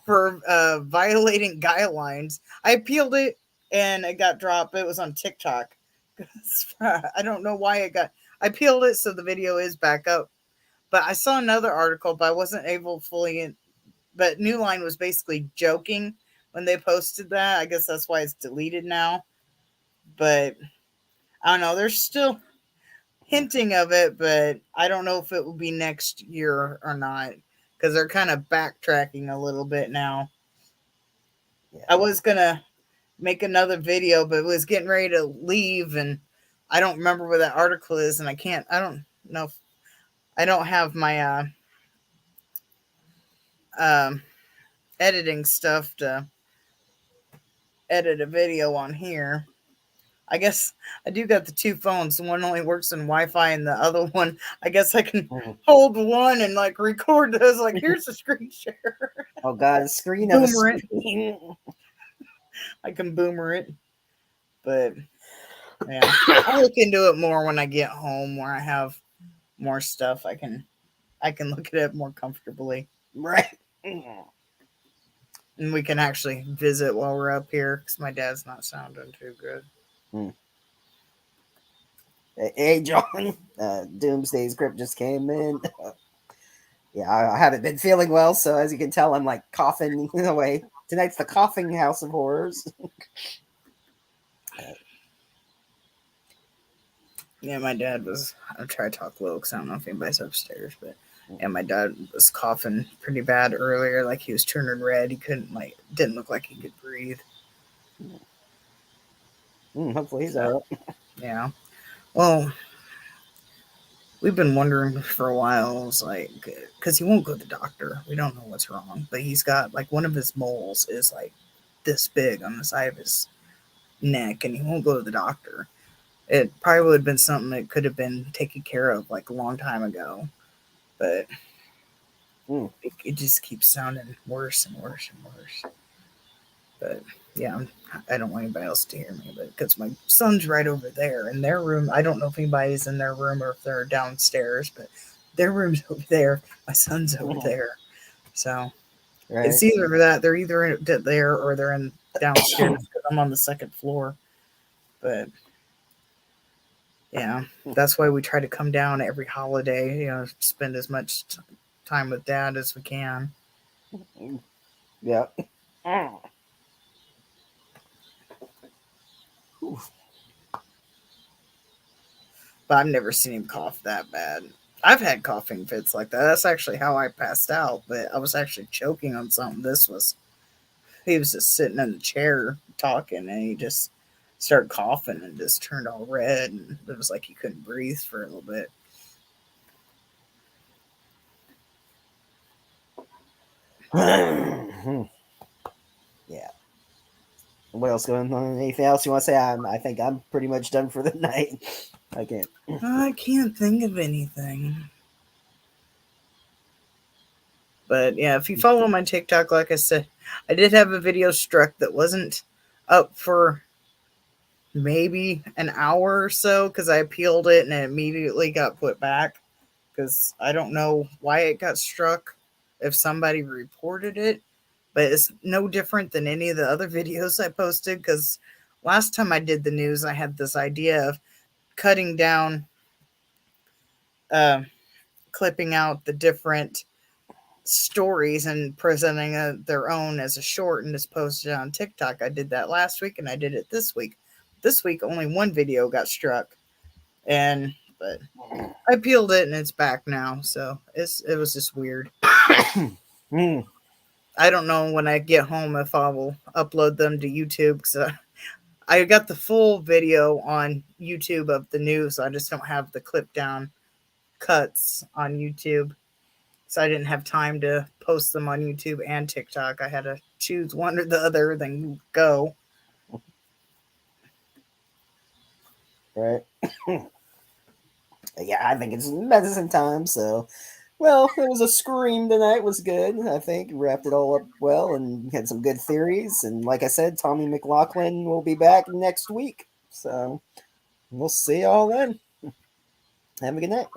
for violating guidelines. I appealed it and it got dropped. It was on TikTok. I don't know why it got. I peeled it, so the video is back up. But I saw another article, but I wasn't able fully. But New Line was basically joking when they posted that. I guess that's why it's deleted now. But I don't know. They're still hinting of it, but I don't know if it will be next year or not because they're kind of backtracking a little bit now. I yeah. was gonna make another video, but was getting ready to leave, and I don't remember where that article is, and I can't. I don't know. If, I don't have my um, editing stuff to edit a video on here. I guess I do got the two phones. The one only works in Wi-Fi, and the other one, I guess I can Mhm. hold one and like record this. Like, here's a screen share. Oh god, a screen of a Boomer it. screen. I can boomer it, but yeah, I'll look into it more when I get home, where I have more stuff. I can look at it more comfortably, Right. and we can actually visit while we're up here because my dad's not sounding too good. Mm. Hey, John. Doomsday's Crypt just came in. Yeah, I haven't been feeling well, so as you can tell, I'm like coughing in a way. Tonight's the coughing house of horrors. Yeah, my dad was. I tried to talk low because I don't know if anybody's upstairs, but yeah, my dad was coughing pretty bad earlier. Like he was turning red. He couldn't didn't look like he could breathe. Hopefully he's So all right. yeah. Well, we've been wondering for a while. It's like because he won't go to the doctor. We don't know what's wrong, but he's got like one of his moles is like this big on the side of his neck, and he won't go to the doctor. It probably would have been something that could have been taken care of like a long time ago, but Mm. it just keeps sounding worse and worse and worse. But yeah, I don't want anybody else to hear me, but because my son's right over there in their room. I don't know if anybody's in their room or if they're downstairs, but their room's over there. My son's over there. So Right. it's either that they're either there or they're in downstairs because I'm on the second floor. But yeah, that's why we try to come down every holiday, spend as much time with dad as we can. Yeah. Whew. But I've never seen him cough that bad. I've had coughing fits like that. That's actually how I passed out, but I was actually choking on something. He was just sitting in the chair talking and he just started coughing and just turned all red. And it was like he couldn't breathe for a little bit. Yeah. What else going on? Anything else you want to say? I think I'm pretty much done for the night. I can't. I can't think of anything. But yeah, if you follow my TikTok, like I said, I did have a video struck that wasn't up for maybe an hour or so because I appealed it and it immediately got put back because I don't know why it got struck if somebody reported it, but it's no different than any of the other videos I posted because last time I did the news, I had this idea of cutting down, uh, clipping out the different stories and presenting their own as a short and just posted it on TikTok. I did that last week and I did it this week. this week only one video got struck, and but I peeled it and it's back now. So it was just weird. Hmm. I don't know when I get home if I will upload them to YouTube because I got the full video on YouTube of the news. I just don't have the clip down cuts on YouTube. So I didn't have time to post them on YouTube and TikTok. I had to choose one or the other, then go. Right. Yeah, I think it's medicine time. So, well, it was a scream tonight. Was good. I think wrapped it all up well and had some good theories. And like I said, Tommy McLaughlin will be back next week. So we'll see y'all then. Have a good night.